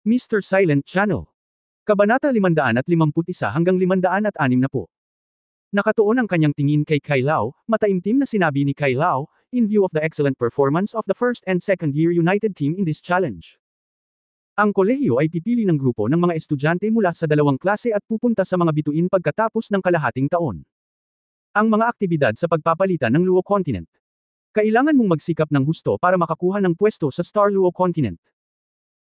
Mr. Silent Channel. Kabanata 551 hanggang 560. Nakatuon ang kanyang tingin kay Kailao, mataimtim na sinabi ni Kailao, in view of the excellent performance of the first and second year United team in this challenge. Ang kolehiyo ay pipili ng grupo ng mga estudyante mula sa dalawang klase at pupunta sa mga bituin pagkatapos ng kalahating taon. Ang mga aktibidad sa pagpapalitan ng Luo Continent. Kailangan mong magsikap ng husto para makakuha ng pwesto sa Star Luo Continent.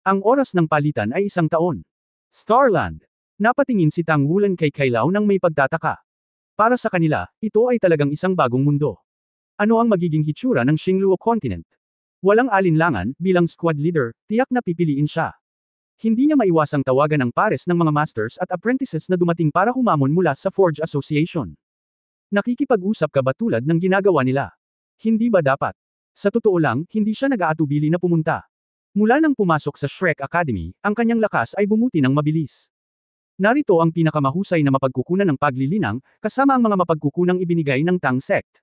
Ang oras ng palitan ay 1 taon. Starland. Napatingin si Tang Wulan kay Kailao nang may pagtataka. Para sa kanila, ito ay talagang isang bagong mundo. Ano ang magiging hitsura ng Xingluo Continent? Walang alinlangan, bilang squad leader, tiyak na pipiliin siya. Hindi niya maiwasang tawagan ang pares ng mga masters at apprentices na dumating para humamon mula sa Forge Association. Nakikipag-usap ka ba tulad ng ginagawa nila? Hindi ba dapat? Sa totoo lang, hindi siya nag-aatubili na pumunta. Mula nang pumasok sa Shrek Academy, ang kanyang lakas ay bumuti ng mabilis. Narito ang pinakamahusay na mapagkukunan ng paglilinang, kasama ang mga mapagkukunang ibinigay ng Tang Sect.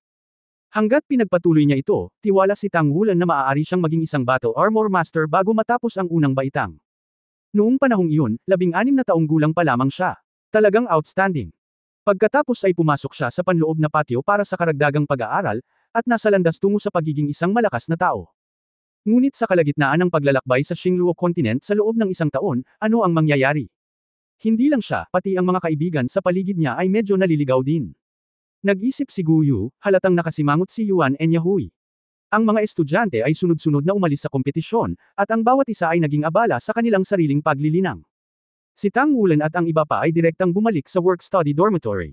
Hanggat pinagpatuloy niya ito, tiwala si Tang Wulan na maaari siyang maging isang Battle Armor Master bago matapos ang unang baitang. Noong panahong iyon, 16 na taong gulang pa lamang siya. Talagang outstanding. Pagkatapos ay pumasok siya sa panloob na patio para sa karagdagang pag-aaral, at nasa landas tungo sa pagiging isang malakas na tao. Ngunit sa kalagitnaan ng paglalakbay sa Xingluo Continent sa loob ng 1 taon, ano ang mangyayari? Hindi lang siya, pati ang mga kaibigan sa paligid niya ay medyo naliligaw din. Nag-isip si Guyu, halatang nakasimangot si Yuan Enyahui. Ang mga estudyante ay sunod-sunod na umalis sa kompetisyon, at ang bawat isa ay naging abala sa kanilang sariling paglilinang. Si Tang Wulan at ang iba pa ay direktang bumalik sa work-study dormitory.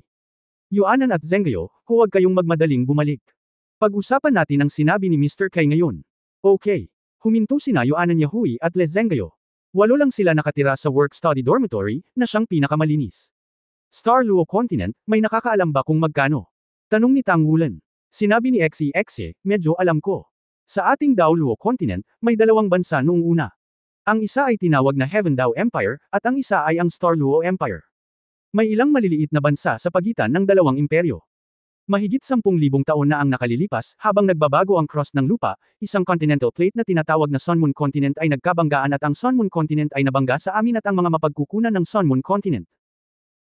Yuanan at Zhengyo, huwag kayong magmadaling bumalik. Pag-usapan natin ang sinabi ni Mr. Kai ngayon. Okay. Huminto sina Yuanan Yahui at Le Zhengyo. 8 lang sila nakatira sa work-study dormitory, na siyang pinakamalinis. Star Luo Continent, may nakakaalam ba kung magkano? Tanong ni Tang Wulan. Sinabi ni Xe, medyo alam ko. Sa ating Dao Luo Continent, may 2 bansa noong una. Ang isa ay tinawag na Heaven Dao Empire, at ang isa ay ang Star Luo Empire. May ilang maliliit na bansa sa pagitan ng dalawang imperyo. Mahigit 10,000 taon na ang nakalilipas, habang nagbabago ang crust ng lupa, isang continental plate na tinatawag na Sun Moon Continent ay nagkabanggaan at ang Sun Moon Continent ay nabangga sa amin at ang mga mapagkukunan ng Sun Moon Continent.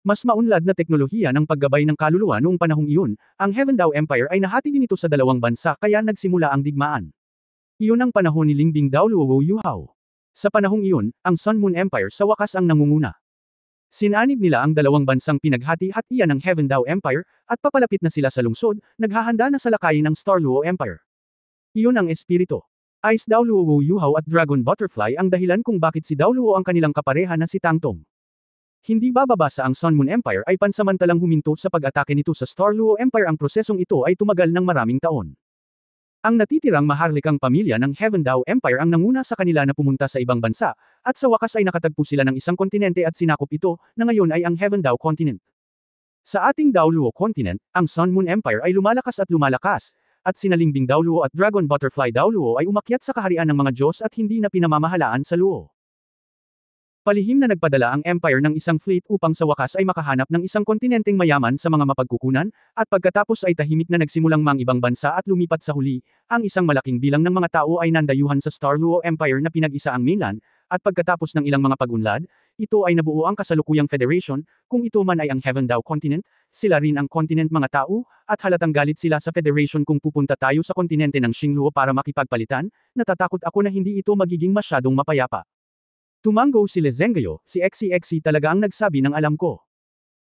Mas maunlad na teknolohiya ng paggabay ng kaluluwa noong panahong iyon, ang Heaven Dao Empire ay nahati din ito sa 2 bansa kaya nagsimula ang digmaan. Iyon ang panahon ni Lingbing Dao Luo Yuhao. Sa panahong iyon, ang Sun Moon Empire sa wakas ang nangunguna. Sinanib nila ang 2 bansang pinaghati-hatian ng Heaven Dao Empire, at papalapit na sila sa lungsod, naghahanda na sa lakayin ng Star Luo Empire. Iyon ang espiritu. Ice Dao Luo Yuhao at Dragon Butterfly ang dahilan kung bakit si Dao Luo ang kanilang kapareha na si Tangtong. Hindi bababa sa ang Sun Moon Empire ay pansamantalang huminto sa pag-atake nito sa Star Luo Empire. Ang prosesong ito ay tumagal ng maraming taon. Ang natitirang maharlikang pamilya ng Heaven Dao Empire ang nanguna sa kanila na pumunta sa ibang bansa, at sa wakas ay nakatagpo sila ng isang kontinente at sinakop ito, na ngayon ay ang Heaven Dao Continent. Sa ating Dao Luo Continent, ang Sun Moon Empire ay lumalakas, at sina Lingbing Dao Luo at Dragon Butterfly Dao Luo ay umakyat sa kaharian ng mga Diyos at hindi na pinamamahalaan sa Luo. Palihim na nagpadala ang Empire ng isang fleet upang sa wakas ay makahanap ng isang kontinenteng mayaman sa mga mapagkukunan, at pagkatapos ay tahimik na nagsimulang mang ibang bansa at lumipat sa huli, ang isang malaking bilang ng mga tao ay nandayuhan sa Star Luo Empire na pinag-isa ang mainland, at pagkatapos ng ilang mga pag-unlad, ito ay nabuo ang kasalukuyang Federation, kung ito man ay ang Heaven Dao Continent, sila rin ang continent mga tao, at halatang galit sila sa Federation kung pupunta tayo sa kontinente ng Xingluo para makipagpalitan, natatakot ako na hindi ito magiging masyadong mapayapa. Tumango si Le Zhengyo, si Xe talaga ang nagsabi ng alam ko.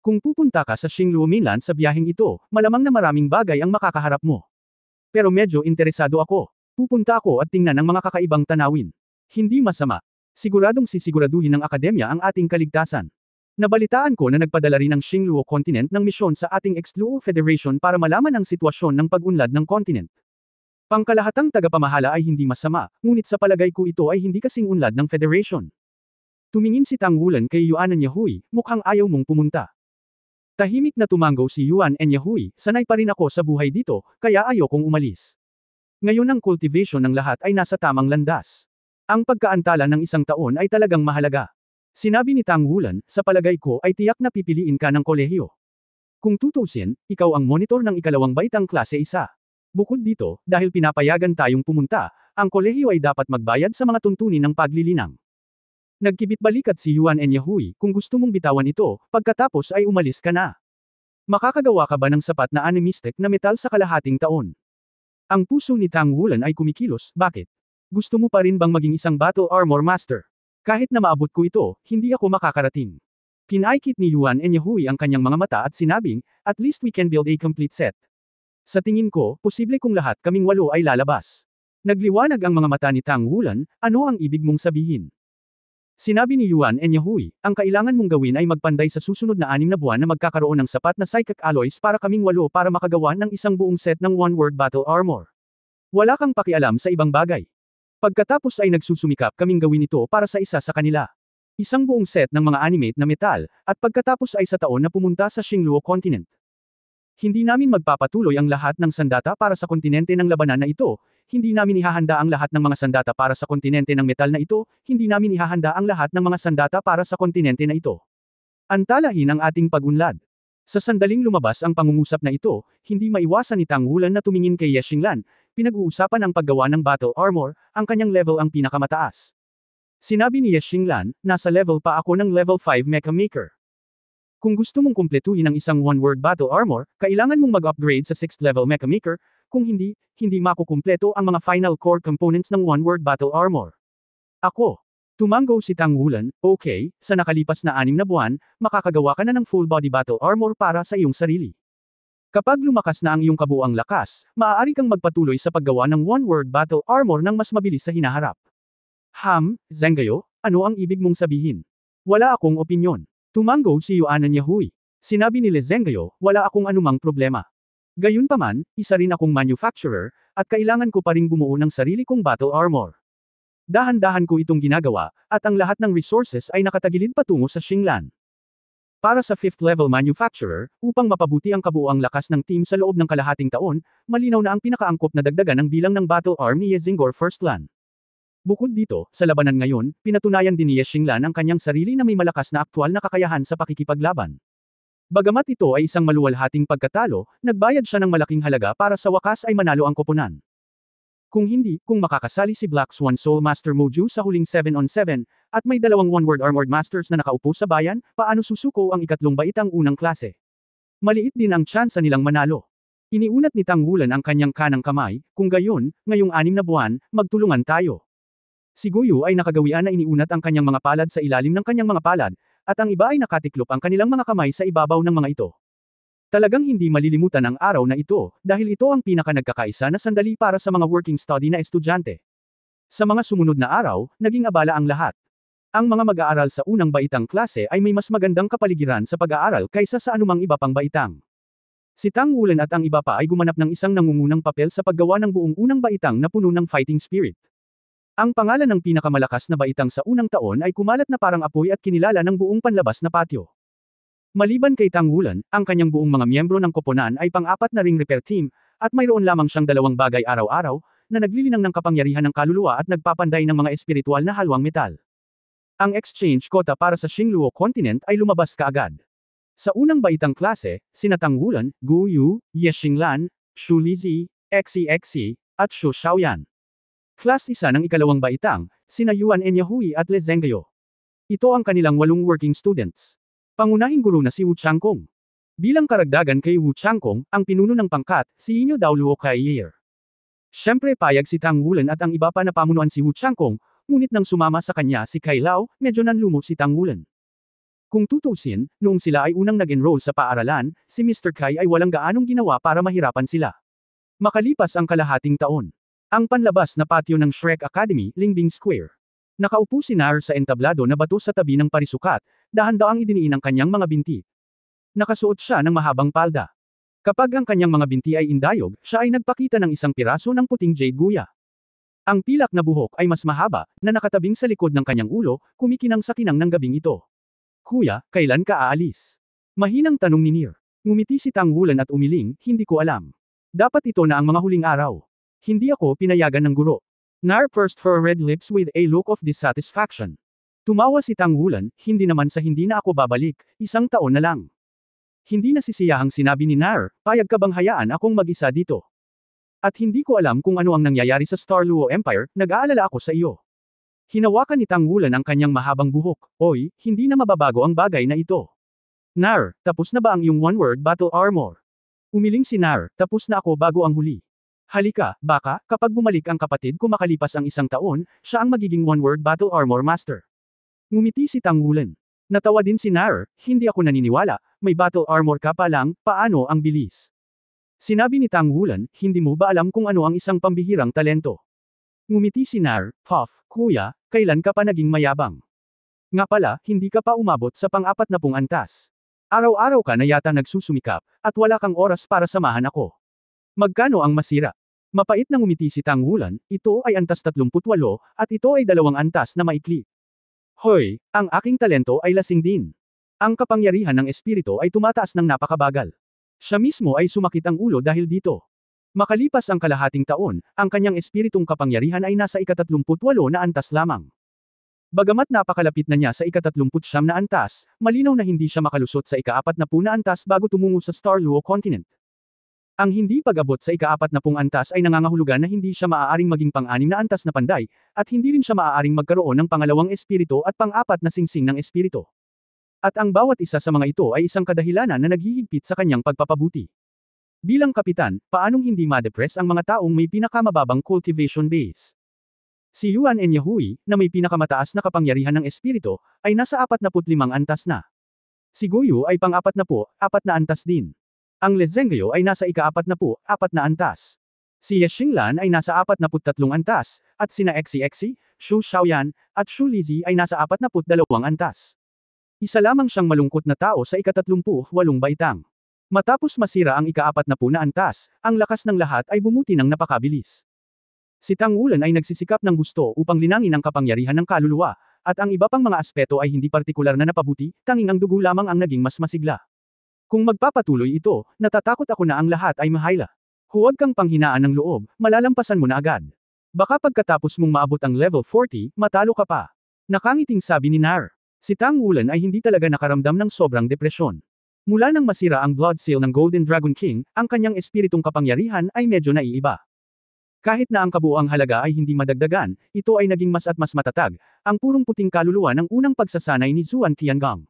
Kung pupunta ka sa Xingluo Mainland sa biyaheng ito, malamang na maraming bagay ang makakaharap mo. Pero medyo interesado ako. Pupunta ako at tingnan ang mga kakaibang tanawin. Hindi masama. Siguradong sisiguraduhin ng akademya ang ating kaligtasan. Nabalitaan ko na nagpadala rin ang Xingluo Continent ng misyon sa ating Ex-Luo Federation para malaman ang sitwasyon ng pag-unlad ng continent. Pangkalahatang tagapamahala ay hindi masama, ngunit sa palagay ko ito ay hindi kasing unlad ng Federation. Tumingin si Tang Wulan kay Yuanan Yahui, mukhang ayaw mong pumunta. Tahimik na tumango si Yuan Enyahui, sanay pa rin ako sa buhay dito, kaya ayokong umalis. Ngayon ang cultivation ng lahat ay nasa tamang landas. Ang pagkaantala ng 1 taon ay talagang mahalaga. Sinabi ni Tang Wulan, sa palagay ko ay tiyak na pipiliin ka ng kolehiyo. Kung tutusin, ikaw ang monitor ng 2 baitang klase 1. Bukod dito, dahil pinapayagan tayong pumunta, ang kolehiyo ay dapat magbayad sa mga tuntunin ng paglilinang. Nagkibit balikat si Yuan Enyahui, kung gusto mong bitawan ito, pagkatapos ay umalis ka na. Makakagawa ka ba ng sapat na animistic na metal sa kalahating taon? Ang puso ni Tang Wulan ay kumikilos, bakit? Gusto mo pa rin bang maging isang battle armor master? Kahit na maabot ko ito, hindi ako makakarating. Kinaikit ni Yuan Enyahui ang kanyang mga mata at sinabing, at least we can build a complete set. Sa tingin ko, posible kung lahat kaming 8 ay lalabas. Nagliwanag ang mga mata ni Tang Wulan, ano ang ibig mong sabihin? Sinabi ni Yuan Enyahui, ang kailangan mong gawin ay magpanday sa susunod na 6 na buwan na magkakaroon ng sapat na psychic alloys para kaming 8 para makagawa ng isang buong set ng one-word battle armor. Wala kang pakialam sa ibang bagay. Pagkatapos ay nagsusumikap kaming gawin ito para sa isa sa kanila. Isang buong set ng mga animate na metal, at pagkatapos ay sa taon na pumunta sa Xingluo Continent. Hindi namin magpapatuloy ang lahat ng sandata para sa kontinente ng labanan na ito, hindi namin ihahanda ang lahat ng mga sandata para sa kontinente ng metal na ito, hindi namin ihahanda ang lahat ng mga sandata para sa kontinente na ito. Antalahin ang ating pag-unlad. Sa sandaling lumabas ang pangungusap na ito, hindi maiwasan ni Tang Wulan na tumingin kay Ye Xinglan, pinag-uusapan ang paggawa ng battle armor, ang kanyang level ang pinakamataas. Sinabi ni Ye Xinglan, nasa level pa ako ng level 5 Mecha Maker. Kung gusto mong kumpletuhin ang isang one-word battle armor, kailangan mong mag-upgrade sa 6th level Mecha Maker, kung hindi, hindi makukumpleto ang mga final core components ng one-word battle armor. Ako. Tumango si Tang Wulan, okay, sa nakalipas na 6 na buwan, makakagawa ka na ng full body battle armor para sa iyong sarili. Kapag lumakas na ang iyong kabuuang lakas, maaari kang magpatuloy sa paggawa ng one-word battle armor ng mas mabilis sa hinaharap. Zenggayo, ano ang ibig mong sabihin? Wala akong opinyon. Tumango si Yuan Enyahui. Sinabi ni Le Zenggayo, wala akong anumang problema. Gayunpaman, isa rin akong manufacturer, at kailangan ko pa ring bumuo ng sarili kong battle armor. Dahan-dahan ko itong ginagawa, at ang lahat ng resources ay nakatagilid patungo sa Xinglan. Para sa 5th level manufacturer, upang mapabuti ang kabuuang lakas ng team sa loob ng kalahating taon, malinaw na ang pinakaangkop na dagdagan ng bilang ng battle arm ni Ye Xingor First Lan. Bukod dito, sa labanan ngayon, pinatunayan din ni Ye Xinglan ang kanyang sarili na may malakas na aktwal na kakayahan sa pakikipaglaban. Bagamat ito ay isang maluwalhating pagkatalo, nagbayad siya ng malaking halaga para sa wakas ay manalo ang koponan. Kung hindi, kung makakasali si Black Swan Soul Master Moju sa huling 7-on-7, at may 2 one-word armored masters na nakaupo sa bayan, paano susuko ang ikatlong baitang unang klase? Maliit din ang tsansa nilang manalo. Iniunat ni Tang Wulan ang kanyang kanang kamay, kung gayon, ngayong 6 na buwan, magtulungan tayo. Si Guyu ay nakagawian na iniunat ang kanyang mga palad sa ilalim ng kanyang mga palad, at ang iba ay nakatiklop ang kanilang mga kamay sa ibabaw ng mga ito. Talagang hindi malilimutan ang araw na ito, dahil ito ang pinaka-nagkakaisa na sandali para sa mga working study na estudyante. Sa mga sumunod na araw, naging abala ang lahat. Ang mga mag-aaral sa unang baitang klase ay may mas magandang kapaligiran sa pag-aaral kaysa sa anumang iba pang baitang. Si Tang Wulan at ang iba pa ay gumanap ng isang nangungunang papel sa paggawa ng buong unang baitang na puno ng fighting spirit. Ang pangalan ng pinakamalakas na baitang sa unang taon ay kumalat na parang apoy at kinilala ng buong panlabas na patio. Maliban kay Tang Wulan, ang kanyang buong mga miyembro ng koponan ay pang-4 na ring repair team, at mayroon lamang siyang 2 bagay araw-araw, na naglilinang ng kapangyarihan ng kaluluwa at nagpapanday ng mga espiritual na halwang metal. Ang exchange quota para sa Xingluo Continent ay lumabas kaagad. Sa unang baitang klase, sina Tang Wulan, Gu Yu, Ye Xinglan, Xu Lizi, Xi, at Xu Xiaoyan. Class 1 ng ikalawang baitang, sina Yuan Enyahui at Le Zenggayo. Ito ang kanilang 8 working students. Pangunahing guro na si Wu Changkong. Bilang karagdagan kay Wu Changkong, ang pinuno ng pangkat, si Inyo Daoluo Kaiyer. Siyempre payag si Tang Wulan at ang iba pa na pamunuan si Wu Changkong, ngunit nang sumama sa kanya si Kai Lao, medyo nanlumo si Tang Wulan. Kung tutusin, noong sila ay unang nag-enroll sa paaralan, si Mr. Kai ay walang gaanong ginawa para mahirapan sila. Makalipas ang kalahating taon. Ang panlabas na patio ng Shrek Academy, Lingbing Square. Nakaupo si Nar sa entablado na bato sa tabi ng parisukat, dahan-daang idiniin ang kanyang mga binti. Nakasuot siya ng mahabang palda. Kapag ang kanyang mga binti ay indayog, siya ay nagpakita ng isang piraso ng puting jade guya. Ang pilak na buhok ay mas mahaba, na nakatabing sa likod ng kanyang ulo, kumikinang sa kinang ng gabing ito. Kuya, kailan ka aalis? Mahinang tanong ni Nir. Ngumiti si Tang Wulan at umiling, hindi ko alam. Dapat ito na ang mga huling araw. Hindi ako pinayagan ng guro. Nar pursed her red lips with a look of dissatisfaction. Tumawa si Tang Wulan, hindi naman sa hindi na ako babalik, 1 taon na lang. Hindi nasisiyahang sinabi ni Nar, payag ka bang hayaan akong mag-isa dito? At hindi ko alam kung ano ang nangyayari sa Star Luo Empire, nag-aalala ako sa iyo. Hinawakan ni Tang Wulan ang kanyang mahabang buhok. Oy, hindi na mababago ang bagay na ito. Nar, tapos na ba ang iyong one-word battle armor? Umiling si Nar, tapos na ako bago ang huli. Halika, baka, kapag bumalik ang kapatid ko makalipas ang 1 taon, siya ang magiging one-word battle armor master. Ngumiti si Tang Wulan. Natawa din si Nar, hindi ako naniniwala, may battle armor ka pa lang, paano ang bilis? Sinabi ni Tang Wulan, hindi mo ba alam kung ano ang isang pambihirang talento? Ngumiti si Nar, Puff, kuya, kailan ka pa naging mayabang? Nga pala, hindi ka pa umabot sa pang-40 antas. Araw-araw ka na yata nagsusumikap, at wala kang oras para samahan ako. Magkano ang masira? Mapait na ngumiti si Tang Wulan, ito ay antas 38, at ito ay 2 antas na maikli. Hoy, ang aking talento ay lasing din. Ang kapangyarihan ng espiritu ay tumataas ng napakabagal. Siya mismo ay sumakit ang ulo dahil dito. Makalipas ang kalahating taon, ang kanyang espiritong kapangyarihan ay nasa 38 na antas lamang. Bagamat napakalapit na niya sa 39 na antas, malinaw na hindi siya makalusot sa 40 na antas bago tumungo sa Star Luo Continent. Ang hindi pag-abot sa 40 antas ay nangangahulugan na hindi siya maaaring maging pang-6 na antas na panday, at hindi rin siya maaaring magkaroon ng pangalawang espiritu at pang-4 na singsing ng espiritu. At ang bawat isa sa mga ito ay isang kadahilanan na naghihigpit sa kanyang pagpapabuti. Bilang kapitan, paanong hindi ma-depress ang mga taong may pinakamababang cultivation base? Si Yuan Enyahui, na may pinakamataas na kapangyarihan ng espiritu, ay nasa 45 antas na. Si Guyu ay pang-44 na antas din. Ang Lezengyo ay nasa 44 na antas. Si Ye Xinglan ay nasa 43 antas, at sina Exi, Xu Xiaoyan, at Xu Lizi ay nasa 42 antas. Isa lamang siyang malungkot na tao sa 38 baitang. Matapos masira ang 40 na antas, ang lakas ng lahat ay bumuti ng napakabilis. Si Tang Wulan ay nagsisikap ng gusto upang linangin ang kapangyarihan ng kaluluwa, at ang iba pang mga aspeto ay hindi partikular na napabuti, tanging ang dugo lamang ang naging mas masigla. Kung magpapatuloy ito, natatakot ako na ang lahat ay mahayla. Huwag kang panghinaan ng loob, malalampasan mo na agad. Baka pagkatapos mong maabot ang level 40, matalo ka pa. Nakangiting sabi ni Nar. Si Tang Wulan ay hindi talaga nakaramdam ng sobrang depresyon. Mula nang masira ang blood seal ng Golden Dragon King, ang kanyang espiritong kapangyarihan ay medyo naiiba. Kahit na ang kabuuang halaga ay hindi madagdagan, ito ay naging mas at mas matatag, ang purong puting kaluluwa ng unang pagsasanay ni Zuan Tiangong.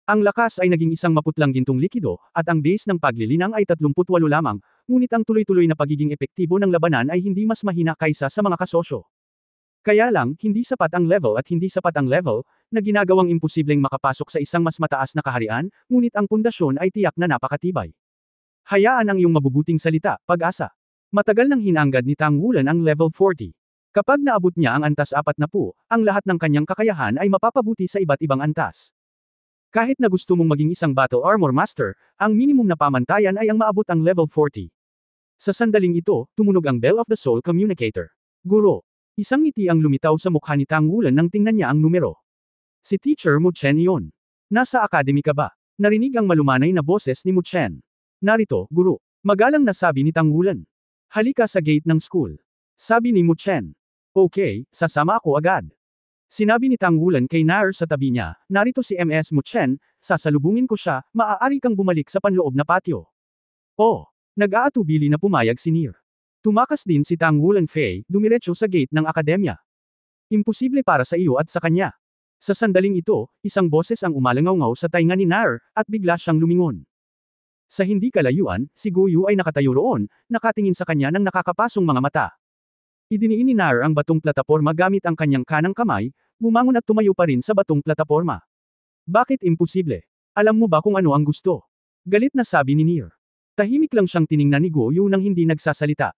Ang lakas ay naging isang maputlang gintong likido, at ang base ng paglilinang ay 38 lamang, ngunit ang tuloy-tuloy na pagiging epektibo ng labanan ay hindi mas mahina kaysa sa mga kasosyo. Kaya lang, hindi sapat ang level at hindi sapat ang level, na ginagawang imposibleng makapasok sa isang mas mataas na kaharian, ngunit ang pundasyon ay tiyak na napakatibay. Hayaan ang iyong mabubuting salita, pag-asa. Matagal nang hinanggad ni Tang Wulan ang level 40. Kapag naabot niya ang antas 40, ang lahat ng kanyang kakayahan ay mapapabuti sa iba't ibang antas. Kahit na gusto mong maging isang battle armor master, ang minimum na pamantayan ay ang maabot ang level 40. Sa sandaling ito, tumunog ang Bell of the Soul Communicator. Guro. Isang ngiti ang lumitaw sa mukha ni Tang Wulan nang tingnan niya ang numero. Si Teacher Mu Chen iyon. Nasa academy ka ba? Narinig ang malumanay na boses ni Mu Chen. Narito, guro. Magalang na sabi ni Tang Wulan. Halika sa gate ng school. Sabi ni Mu Chen. Okay, sasama ako agad. Sinabi ni Tang Wulan kay Nar sa tabi niya, narito si Ms. Mu Chen, sasalubungin ko siya, maaari kang bumalik sa panloob na patio. Oh, nag-aatubili na pumayag si Nir. Tumakas din si Tang Wulan Fei, dumiretso sa gate ng akademya. Imposible para sa iyo at sa kanya. Sa sandaling ito, isang boses ang umalangaw-ngaw sa tainga ni Nar, at bigla siyang lumingon. Sa hindi kalayuan, si Guyu ay nakatayo roon, nakatingin sa kanya ng nakakapasong mga mata. Idiniin ni Nar ang batong plataporma gamit ang kanyang kanang kamay, bumangon at tumayo pa rin sa batong plataporma. Bakit imposible? Alam mo ba kung ano ang gusto? Galit na sabi ni Nir. Tahimik lang siyang tiningnan ni Guyu nang hindi nagsasalita.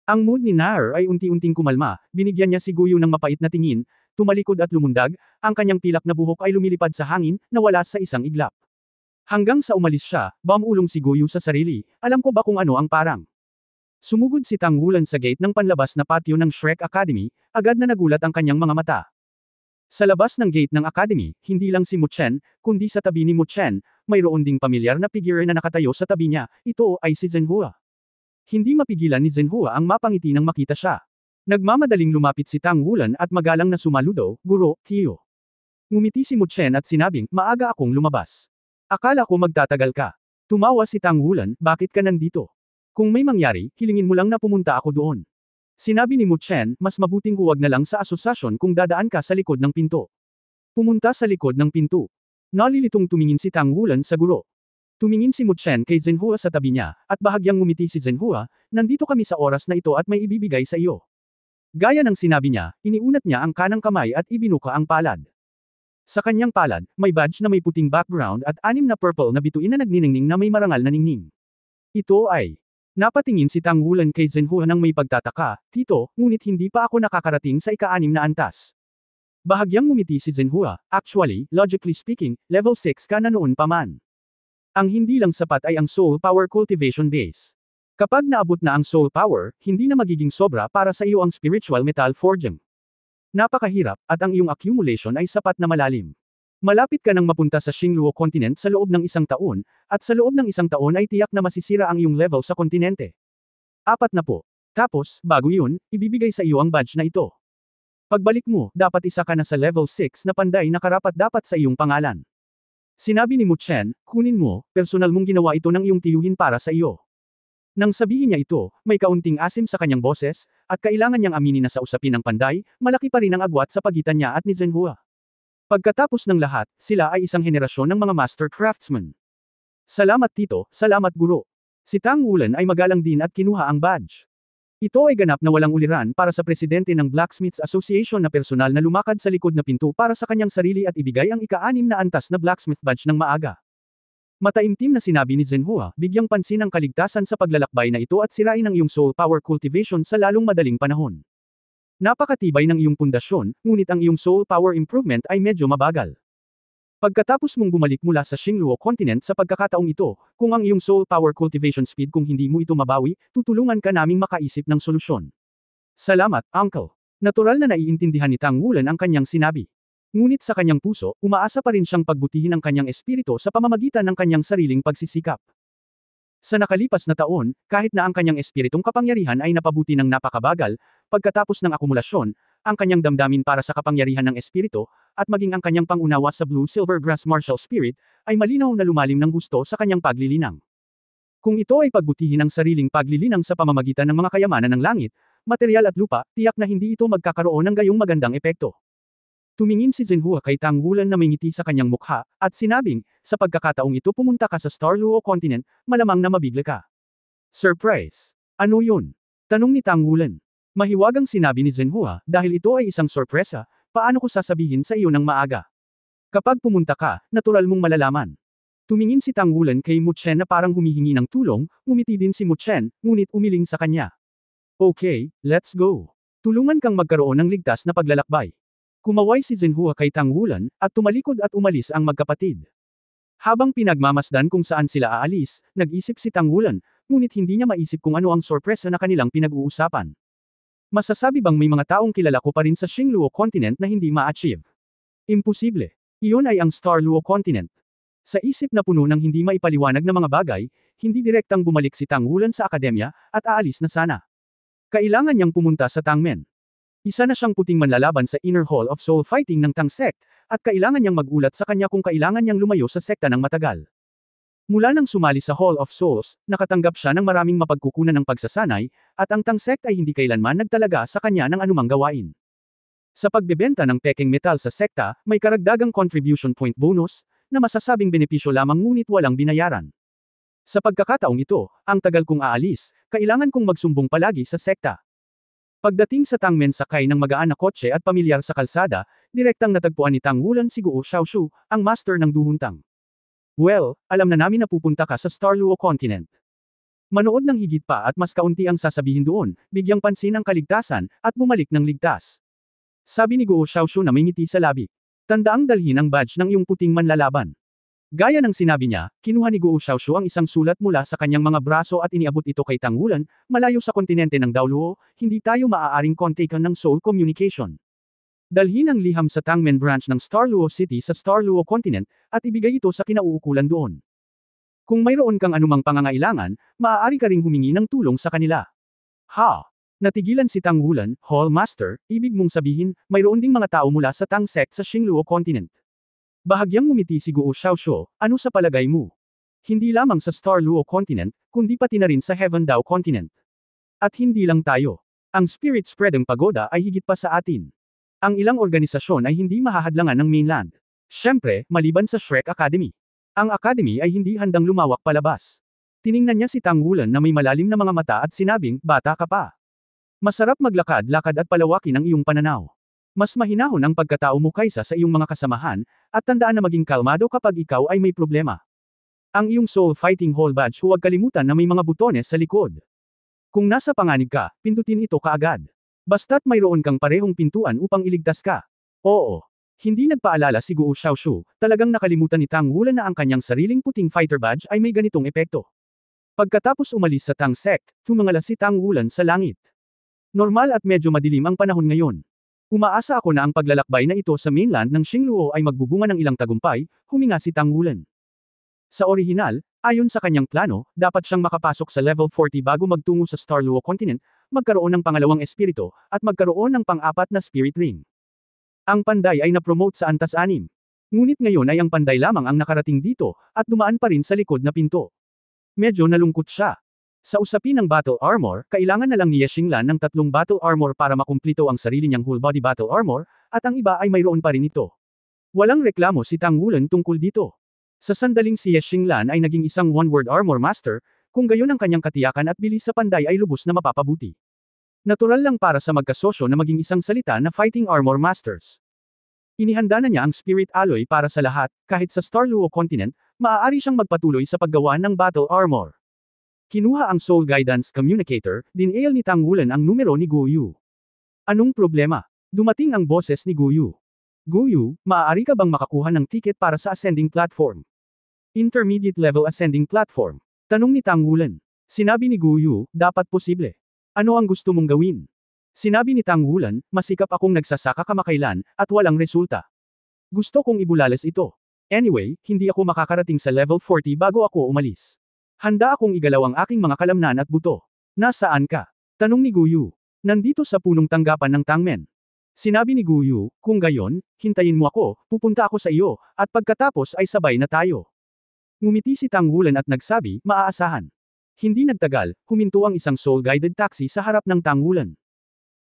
Ang mood ni Nar ay unti-unting kumalma, binigyan niya si Guyu ng mapait na tingin, tumalikod at lumundag, ang kanyang pilak na buhok ay lumilipad sa hangin, nawala sa isang iglap. Hanggang sa umalis siya, bumulong si Guyu sa sarili, alam ko ba kung ano ang parang? Sumugod si Tang Wulan sa gate ng panlabas na patio ng Shrek Academy, agad na nagulat ang kanyang mga mata. Sa labas ng gate ng academy, hindi lang si Mu Chen, kundi sa tabi ni Mu Chen, mayroon ding pamilyar na figure na nakatayo sa tabi niya, ito ay si Zhenhua. Hindi mapigilan ni Zhenhua ang mapangiti nang makita siya. Nagmamadaling lumapit si Tang Wulan at magalang na sumaludo, guro, Tio. Ngumiti si Mu Chen at sinabing, maaga akong lumabas. Akala ko magtatagal ka. Tumawa si Tang Wulan, bakit ka nandito? Kung may mangyari, hilingin mo lang na pumunta ako doon. Sinabi ni Mu Chen, mas mabuting huwag na lang sa asosasyon kung dadaan ka sa likod ng pinto. Pumunta sa likod ng pinto. Nalilitong tumingin si Tang Wulan sa guro. Tumingin si Mu Chen kay Zhenhua sa tabi niya, at bahagyang ngumiti si Zhenhua, nandito kami sa oras na ito at may ibibigay sa iyo. Gaya ng sinabi niya, iniunat niya ang kanang kamay at ibinuka ang palad. Sa kanyang palad, may badge na may puting background at 6 na purple na bituin na nagniningning na may marangal na ningning. Ito ay. Napatingin si Tang Wulan kay Zhenhua nang may pagtataka, Tito, ngunit hindi pa ako nakakarating sa ika-6 na antas. Bahagyang ngumiti si Zhenhua, actually, logically speaking, level 6 ka na noon pa man. Ang hindi lang sapat ay ang soul power cultivation base. Kapag naabot na ang soul power, hindi na magiging sobra para sa iyo ang spiritual metal forging. Napakahirap, at ang iyong accumulation ay sapat na malalim. Malapit ka nang mapunta sa Xingluo continent sa loob ng 1 taon, at sa loob ng 1 taon ay tiyak na masisira ang iyong level sa kontinente. 4 na po. Tapos, bago yun, ibibigay sa iyo ang badge na ito. Pagbalik mo, dapat isa ka na sa level 6 na panday na karapat-dapat sa iyong pangalan. Sinabi ni Mu Chen, kunin mo, personal mong ginawa ito ng iyong tiyuhin para sa iyo. Nang sabihin niya ito, may kaunting asim sa kanyang boses, at kailangan niyang aminin na sa usapin ng panday, malaki pa rin ang agwat sa pagitan niya at ni Zhenhua. Pagkatapos ng lahat, sila ay isang henerasyon ng mga master craftsmen. Salamat tito, salamat guro. Si Tang Wulan ay magalang din at kinuha ang badge. Ito ay ganap na walang uliran para sa presidente ng Blacksmiths Association na personal na lumakad sa likod na pinto para sa kanyang sarili at ibigay ang ika-6 na antas na blacksmith badge ng maaga. Mataimtim na sinabi ni Zhenhua, bigyang pansin ang kaligtasan sa paglalakbay na ito at sirain ang iyong soul power cultivation sa lalong madaling panahon. Napakatibay ng iyong pundasyon, ngunit ang iyong soul power improvement ay medyo mabagal. Pagkatapos mong bumalik mula sa Xingluo continent sa pagkakataong ito, kung ang iyong soul power cultivation speed kung hindi mo ito mabawi, tutulungan ka naming makaisip ng solusyon. Salamat, Uncle. Natural na naiintindihan ni Tang Wulan ang kanyang sinabi. Ngunit sa kanyang puso, umaasa pa rin siyang pagbutihin ang kanyang espiritu sa pamamagitan ng kanyang sariling pagsisikap. Sa nakalipas na taon, kahit na ang kanyang espiritong kapangyarihan ay napabuti ng napakabagal, pagkatapos ng akumulasyon, ang kanyang damdamin para sa kapangyarihan ng espiritu, at maging ang kanyang pangunawa sa Blue Silver Grass Martial Spirit, ay malinaw na lumalim ng gusto sa kanyang paglilinang. Kung ito ay pagbutihin ang sariling paglilinang sa pamamagitan ng mga kayamanan ng langit, materyal at lupa, tiyak na hindi ito magkakaroon ng gayong magandang epekto. Tumingin si Zhenhua kay Tang Wulan na may ngiti sa kanyang mukha, at sinabing, sa pagkakataong ito pumunta ka sa Starluo Continent, malamang na mabigla ka. Surprise! Ano yun? Tanong ni Tang Wulan. Mahiwagang sinabi ni Zhenhua, dahil ito ay isang sorpresa, paano ko sasabihin sa iyo ng maaga? Kapag pumunta ka, natural mong malalaman. Tumingin si Tang Wulan kay Mu Chen na parang humihingi ng tulong, ngumiti din si Mu Chen, ngunit umiling sa kanya. Okay, let's go. Tulungan kang magkaroon ng ligtas na paglalakbay. Kumaway si Zhenhua kay Tang Wulan, at tumalikod at umalis ang magkapatid. Habang pinagmamasdan kung saan sila aalis, nag-isip si Tang Wulan, ngunit hindi niya maisip kung ano ang sorpresa na kanilang pinag-uusapan. Masasabi bang may mga taong kilala ko pa rin sa Xingluo Continent na hindi ma-achieve? Imposible. Iyon ay ang Starluo Continent. Sa isip na puno ng hindi maipaliwanag na mga bagay, hindi direktang bumalik si Tang Wulan sa akademya, at aalis na sana. Kailangan niyang pumunta sa Tangmen. Isa na siyang puting manlalaban sa Inner Hall of Soul Fighting ng Tang Sect, at kailangan niyang magulat sa kanya kung kailangan niyang lumayo sa sekta ng matagal. Mula nang sumali sa Hall of Souls, nakatanggap siya ng maraming mapagkukunan ng pagsasanay, at ang Tang Sect ay hindi kailanman nagtalaga sa kanya ng anumang gawain. Sa pagbebenta ng peking metal sa sekta, may karagdagang contribution point bonus, na masasabing benepisyo lamang ngunit walang binayaran. Sa pagkakataong ito, ang tagal kong aalis, kailangan kong magsumbong palagi sa sekta. Pagdating sa Tangmen sakay ng magaan na kotse at pamilyar sa kalsada, direktang natagpuan ni Tang Wulan si Guo Xiaoshu, ang master ng duhuntang. Well, alam na namin na pupunta ka sa Starluo Continent. Manood ng higit pa at mas kaunti ang sasabihin doon, bigyang pansin ang kaligtasan, at bumalik ng ligtas. Sabi ni Guo Xiaoshu na may ngiti sa labi. Tandaang dalhin ang badge ng iyong puting manlalaban. Gaya ng sinabi niya, kinuha ni Guo Xiaoshu ang isang sulat mula sa kanyang mga braso at iniabot ito kay Tang Wulan, malayo sa kontinente ng Daoluo, hindi tayo maaaring kontakan ng soul communication. Dalhin ang liham sa Tangmen branch ng Starluo City sa Starluo Continent, at ibigay ito sa kinauukulan doon. Kung mayroon kang anumang pangangailangan, maaari ka ring humingi ng tulong sa kanila. Ha! Natigilan si Tang Wulan, Hall Master, ibig mong sabihin, mayroon ding mga tao mula sa Tang Sect sa Xingluo Continent. Bahagyang ngumiti si Guo Xiaoshu, ano sa palagay mo? Hindi lamang sa Starluo Continent, kundi pati na rin sa Heaven Dao Continent. At hindi lang tayo. Ang spirit spreading pagoda ay higit pa sa atin. Ang ilang organisasyon ay hindi mahahadlangan ng mainland. Siyempre, maliban sa Shrek Academy. Ang Academy ay hindi handang lumawak palabas. Tiningnan niya si Tang Wulan na may malalim na mga mata at sinabing, bata ka pa. Masarap maglakad-lakad at palawakin ang iyong pananaw. Mas mahinahon ang pagkatao mo kaysa sa iyong mga kasamahan, at tandaan na maging kalmado kapag ikaw ay may problema. Ang iyong Soul Fighting Hall badge huwag kalimutan na may mga butones sa likod. Kung nasa panganib ka, pindutin ito kaagad. Basta't mayroon kang parehong pintuan upang iligtas ka. Oo. Hindi nagpaalala si Guo Xiaoshu, talagang nakalimutan ni Tang Wulan na ang kanyang sariling puting fighter badge ay may ganitong epekto. Pagkatapos umalis sa Tang Sect, tumangala si Tang Wulan sa langit. Normal at medyo madilim ang panahon ngayon. Umaasa ako na ang paglalakbay na ito sa mainland ng Xingluo ay magbubunga ng ilang tagumpay, huminga si Tang Wulan. Sa orihinal, ayon sa kanyang plano, dapat siyang makapasok sa level 40 bago magtungo sa Starluo Continent, magkaroon ng pangalawang espiritu, at magkaroon ng pang-apat na spirit ring. Ang Panday ay na-promote sa Antas 6. Ngunit ngayon ay ang Panday lamang ang nakarating dito, at dumaan pa rin sa likod na pinto. Medyo nalungkot siya. Sa usapin ng battle armor, kailangan na lang ni Ye Xinglan ng 3 battle armor para makumplito ang sarili niyang whole body battle armor, at ang iba ay mayroon pa rin ito. Walang reklamo si Tang Wulan tungkol dito. Sa sandaling si Ye Xinglan ay naging isang one-word armor master, kung gayon ang kanyang katiyakan at bilis sa Panday ay lubos na mapapabuti. Natural lang para sa magkasosyo na maging isang salita na fighting armor masters. Inihanda na niya ang spirit alloy para sa lahat, kahit sa Starluo Continent, maaari siyang magpatuloy sa paggawa ng battle armor. Kinuha ang Soul Guidance Communicator, dinale ni Tang Wulan ang numero ni Guo Yu. Anong problema? Dumating ang boses ni Guo Yu. Guo Yu, maaari ka bang makakuha ng ticket para sa ascending platform? Intermediate level ascending platform. Tanong ni Tang Wulan. Sinabi ni Guo Yu, dapat posible. Ano ang gusto mong gawin? Sinabi ni Tang Wulan, masikap akong nagsasaka kamakailan, at walang resulta. Gusto kong ibulalas ito. Anyway, hindi ako makakarating sa level 40 bago ako umalis. Handa akong igalaw ang aking mga kalamnan at buto. Nasaan ka? Tanong ni Guo Yu. Nandito sa punong tanggapan ng Tangmen. Sinabi ni Guo Yu, kung gayon, hintayin mo ako, pupunta ako sa iyo, at pagkatapos ay sabay na tayo. Ngumiti si Tang Wulan at nagsabi, maaasahan. Hindi nagtagal, huminto ang isang soul-guided taxi sa harap ng Tang Wulan.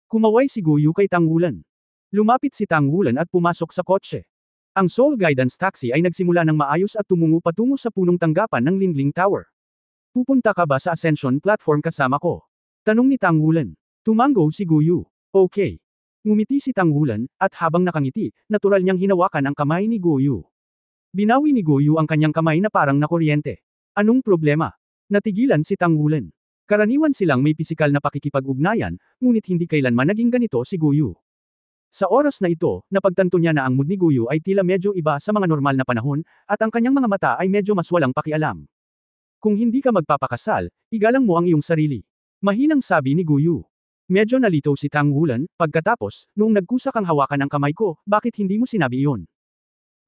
Kumaway si Guo Yu kay Tang Wulan. Lumapit si Tang Wulan at pumasok sa kotse. Ang Soul Guidance Taxi ay nagsimula ng maayos at tumungo patungo sa punong tanggapan ng Lingling Tower. Pupunta ka ba sa Ascension Platform kasama ko? Tanong ni Tang Wulan. Tumango si Guo Yu. Okay. Ngumiti si Tang Wulan, at habang nakangiti, natural niyang hinawakan ang kamay ni Guo Yu. Binawi ni Guo Yu ang kanyang kamay na parang nakuryente. Anong problema? Natigilan si Tang Wulan. Karaniwan silang may pisikal na pakikipag-ugnayan, ngunit hindi kailanman naging ganito si Guo Yu. Sa oras na ito, napagtanto niya na ang mood ni Guo Yu ay tila medyo iba sa mga normal na panahon, at ang kanyang mga mata ay medyo mas walang pakialam. Kung hindi ka magpapakasal, igalang mo ang iyong sarili. Mahinang sabi ni Guo Yu. Medyo nalito si Tang Wulan, pagkatapos, noong nagkusa kang hawakan ang kamay ko, bakit hindi mo sinabi iyon?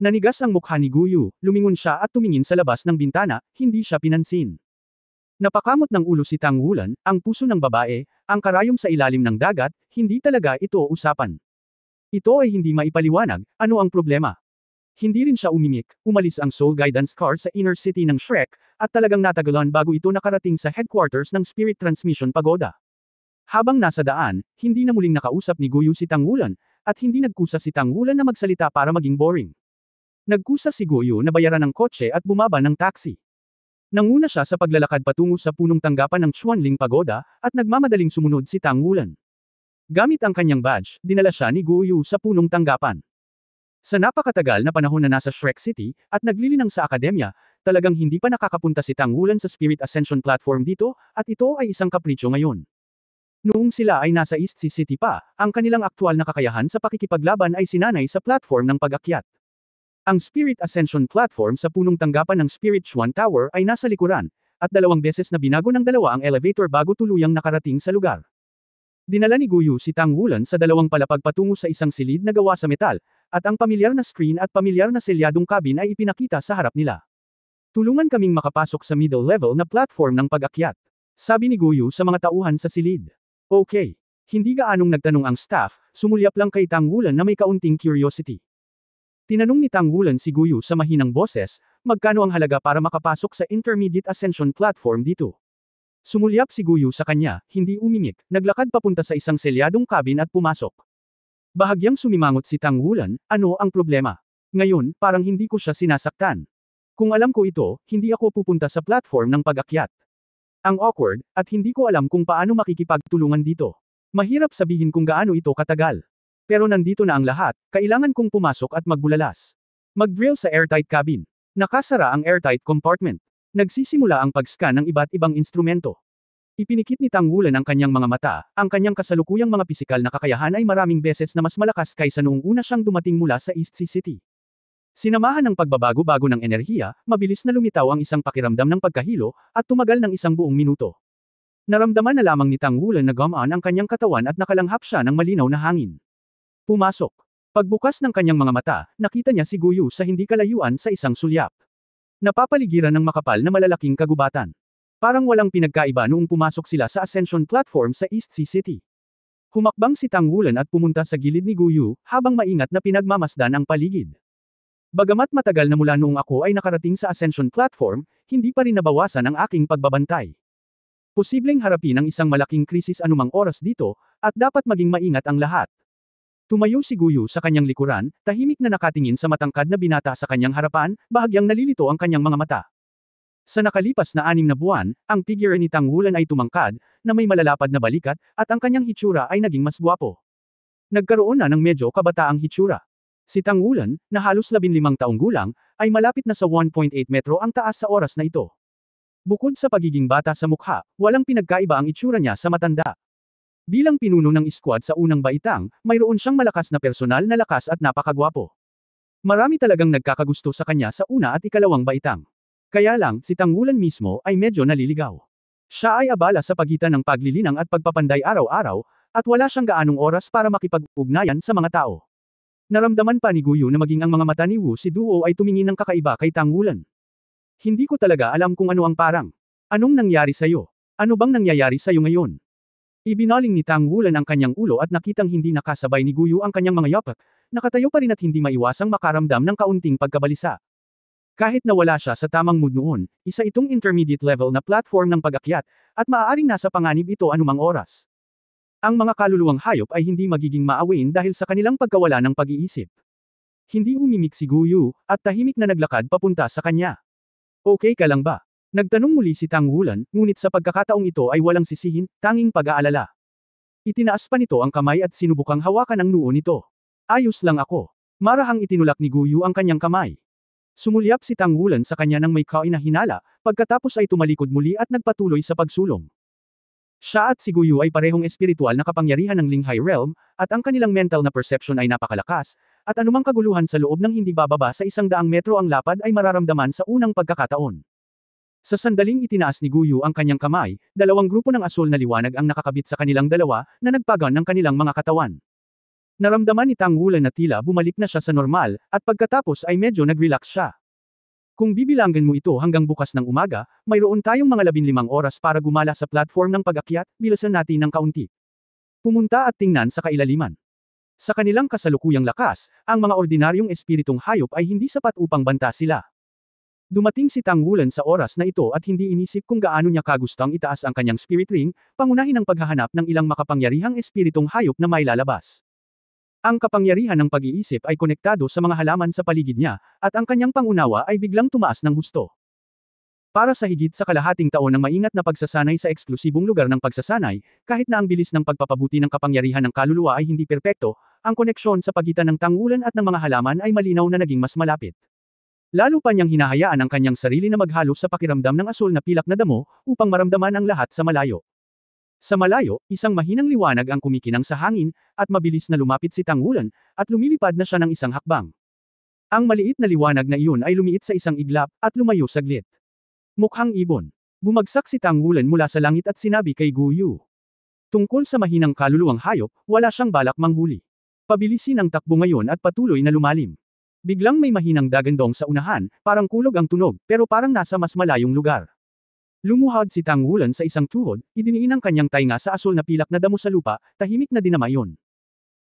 Nanigas ang mukha ni Guo Yu, lumingon siya at tumingin sa labas ng bintana, hindi siya pinansin. Napakamot ng ulo si Tang Wulan, ang puso ng babae, ang karayom sa ilalim ng dagat, hindi talaga ito usapan. Ito ay hindi maipaliwanag, ano ang problema? Hindi rin siya umimik, umalis ang Soul Guidance Car sa inner city ng Shrek, at talagang natagalan bago ito nakarating sa headquarters ng Spirit Transmission Pagoda. Habang nasa daan, hindi na muling nakausap ni Guo Yu si Tang Wulan, at hindi nagkusa si Tang Wulan na magsalita para maging boring. Nagkusa si Guo Yu na bayaran ng kotse at bumaba ng taxi. Nanguna siya sa paglalakad patungo sa punong tanggapan ng Chuanling Pagoda, at nagmamadaling sumunod si Tang Wulan. Gamit ang kanyang badge, dinala siya ni Guo Yu sa punong tanggapan. Sa napakatagal na panahon na nasa Shrek City, at naglilinang sa akademya, talagang hindi pa nakakapunta si Tang Wulan sa Spirit Ascension Platform dito, at ito ay isang kapritsyo ngayon. Noong sila ay nasa East Sea City pa, ang kanilang aktwal na kakayahan sa pakikipaglaban ay sinanay sa platform ng pag-akyat. Ang Spirit Ascension Platform sa punong tanggapan ng Spirit Chuan Tower ay nasa likuran, at 2 beses na binago ng dalawa ang elevator bago tuluyang nakarating sa lugar. Dinala ni Guo Yu si Tang Wulan sa 2 palapag patungo sa isang silid na gawa sa metal, at ang pamilyar na screen at pamilyar na selyadong cabin ay ipinakita sa harap nila. Tulungan kaming makapasok sa middle level na platform ng pag-akyat. Sabi ni Guo Yu sa mga tauhan sa silid. Okay. Hindi gaanong nagtanong ang staff, sumulyap lang kay Tang Wulan na may kaunting curiosity. Tinanong ni Tang Wulan si Guo Yu sa mahinang boses, magkano ang halaga para makapasok sa Intermediate Ascension Platform dito? Sumulyap si Guyu sa kanya, hindi umimik, naglakad papunta sa isang selyadong cabin at pumasok. Bahagyang sumimangot si Tang Wulan, ano ang problema? Ngayon, parang hindi ko siya sinasaktan. Kung alam ko ito, hindi ako pupunta sa platform ng pag-akyat. Ang awkward, at hindi ko alam kung paano makikipagtulungan dito. Mahirap sabihin kung gaano ito katagal. Pero nandito na ang lahat, kailangan kong pumasok at magbulalas. Mag-drill sa airtight cabin. Nakasara ang airtight compartment. Nagsisimula ang pag-scan ng iba't ibang instrumento. Ipinikit ni Tang Wulan ang kanyang mga mata, ang kanyang kasalukuyang mga pisikal na kakayahan ay maraming beses na mas malakas kaysa noong una siyang dumating mula sa East Sea City. Sinamahan ng pagbabago-bago ng enerhiya, mabilis na lumitaw ang isang pakiramdam ng pagkahilo, at tumagal ng isang buong minuto. Naramdaman na lamang ni Tang Wulan na gumaan ang kanyang katawan at nakalanghap siya ng malinaw na hangin. Pumasok. Pagbukas ng kanyang mga mata, nakita niya si Guyu sa hindi kalayuan sa isang sulyap. Napapaligiran ng makapal na malalaking kagubatan. Parang walang pinagkaiba noong pumasok sila sa ascension platform sa East Sea City. Humakbang si Tang Wulan at pumunta sa gilid ni Guyu, habang maingat na pinagmamasdan ang paligid. Bagamat matagal na mula noong ako ay nakarating sa ascension platform, hindi pa rin nabawasan ang aking pagbabantay. Posibleng harapin ang isang malaking krisis anumang oras dito, at dapat maging maingat ang lahat. Tumayo si Guyu sa kanyang likuran, tahimik na nakatingin sa matangkad na binata sa kanyang harapan, bahagyang nalilito ang kanyang mga mata. Sa nakalipas na 6 na buwan, ang figure ni Tang Wulan ay tumangkad, na may malalapad na balikat, at ang kanyang hitsura ay naging mas gwapo. Nagkaroon na ng medyo kabataang hitsura. Si Tang Wulan, na halos 15 taong gulang, ay malapit na sa 1.8 metro ang taas sa oras na ito. Bukod sa pagiging bata sa mukha, walang pinagkaiba ang itsura niya sa matanda. Bilang pinuno ng squad sa unang baitang, mayroon siyang malakas na personal na lakas at napakagwapo. Marami talagang nagkakagusto sa kanya sa una at ikalawang baitang. Kaya lang, si Tang Wulan mismo ay medyo naliligaw. Siya ay abala sa pagitan ng paglilinang at pagpapanday araw-araw, at wala siyang gaanong oras para makipag-ugnayan sa mga tao. Naramdaman pa ni Guyu na maging ang mga mata ni Wu si Duo ay tumingin ng kakaiba kay Tang Wulan. Hindi ko talaga alam kung ano ang parang. Anong nangyari sa'yo? Ano bang nangyayari sa'yo ngayon? Ibinaling ni Tang Wulan ang kanyang ulo at nakitang hindi nakasabay ni Guyu ang kanyang mga yapak, nakatayo pa rin at hindi maiwasang makaramdam ng kaunting pagkabalisa. Kahit na wala siya sa tamang mood noon, isa itong intermediate level na platform ng pag-akyat, at maaaring nasa panganib ito anumang oras. Ang mga kaluluwang hayop ay hindi magiging maawain dahil sa kanilang pagkawala ng pag-iisip. Hindi umimik si Guyu, at tahimik na naglakad papunta sa kanya. Okay ka lang ba? Nagtanong muli si Tang Wulan, ngunit sa pagkakataong ito ay walang sisihin, tanging pag-aalala. Itinaas pa nito ang kamay at sinubukang hawakan ang noo nito. Ayos lang ako. Marahang itinulak ni Guyu ang kanyang kamay. Sumulyap si Tang Wulan sa kanya ng may kainahinala, pagkatapos ay tumalikod muli at nagpatuloy sa pagsulong. Siya at si Guyu ay parehong espiritual na kapangyarihan ng Linghai Realm, at ang kanilang mental na perception ay napakalakas, at anumang kaguluhan sa loob ng hindi bababa sa 100 metro ang lapad ay mararamdaman sa unang pagkakataon. Sa sandaling itinaas ni Guyu ang kanyang kamay, dalawang grupo ng asul na liwanag ang nakakabit sa kanilang dalawa, na nagpagan ng kanilang mga katawan. Naramdaman ni Tang Wulan na tila bumalik na siya sa normal, at pagkatapos ay medyo nag-relax siya. Kung bibilangin mo ito hanggang bukas ng umaga, mayroon tayong mga 15 oras para gumala sa platform ng pag-akyat, bilasan natin ng kaunti. Pumunta at tingnan sa kailaliman. Sa kanilang kasalukuyang lakas, ang mga ordinaryong espiritong hayop ay hindi sapat upang banta sila. Dumating si Tang Wulan sa oras na ito at hindi inisip kung gaano niya kagustang itaas ang kanyang spirit ring, pangunahin ang paghahanap ng ilang makapangyarihang espiritong hayop na may lalabas. Ang kapangyarihan ng pag-iisip ay konektado sa mga halaman sa paligid niya, at ang kanyang pangunawa ay biglang tumaas ng husto. Para sa higit sa kalahating taon ng maingat na pagsasanay sa eksklusibong lugar ng pagsasanay, kahit na ang bilis ng pagpapabuti ng kapangyarihan ng kaluluwa ay hindi perpekto, ang koneksyon sa pagitan ng Tang Wulan at ng mga halaman ay malinaw na naging mas malapit. Lalo pa niyang hinahayaan ang kanyang sarili na maghalo sa pakiramdam ng asul na pilak na damo, upang maramdaman ang lahat sa malayo. Sa malayo, isang mahinang liwanag ang kumikinang sa hangin, at mabilis na lumapit si Tang Wulan, at lumilipad na siya ng isang hakbang. Ang maliit na liwanag na iyon ay lumiit sa isang iglap, at lumayo saglit. Mukhang ibon. Bumagsak si Tang Wulan mula sa langit at sinabi kay Guyu. Tungkol sa mahinang kaluluwang hayop, wala siyang balak manghuli. Pabilisin ang takbo ngayon at patuloy na lumalim. Biglang may mahinang dagandong sa unahan, parang kulog ang tunog, pero parang nasa mas malayong lugar. Lumuhod si Tang Wulan sa isang tuhod, idiniin ang kanyang tainga sa asul na pilak na damo sa lupa, tahimik na dinama iyon.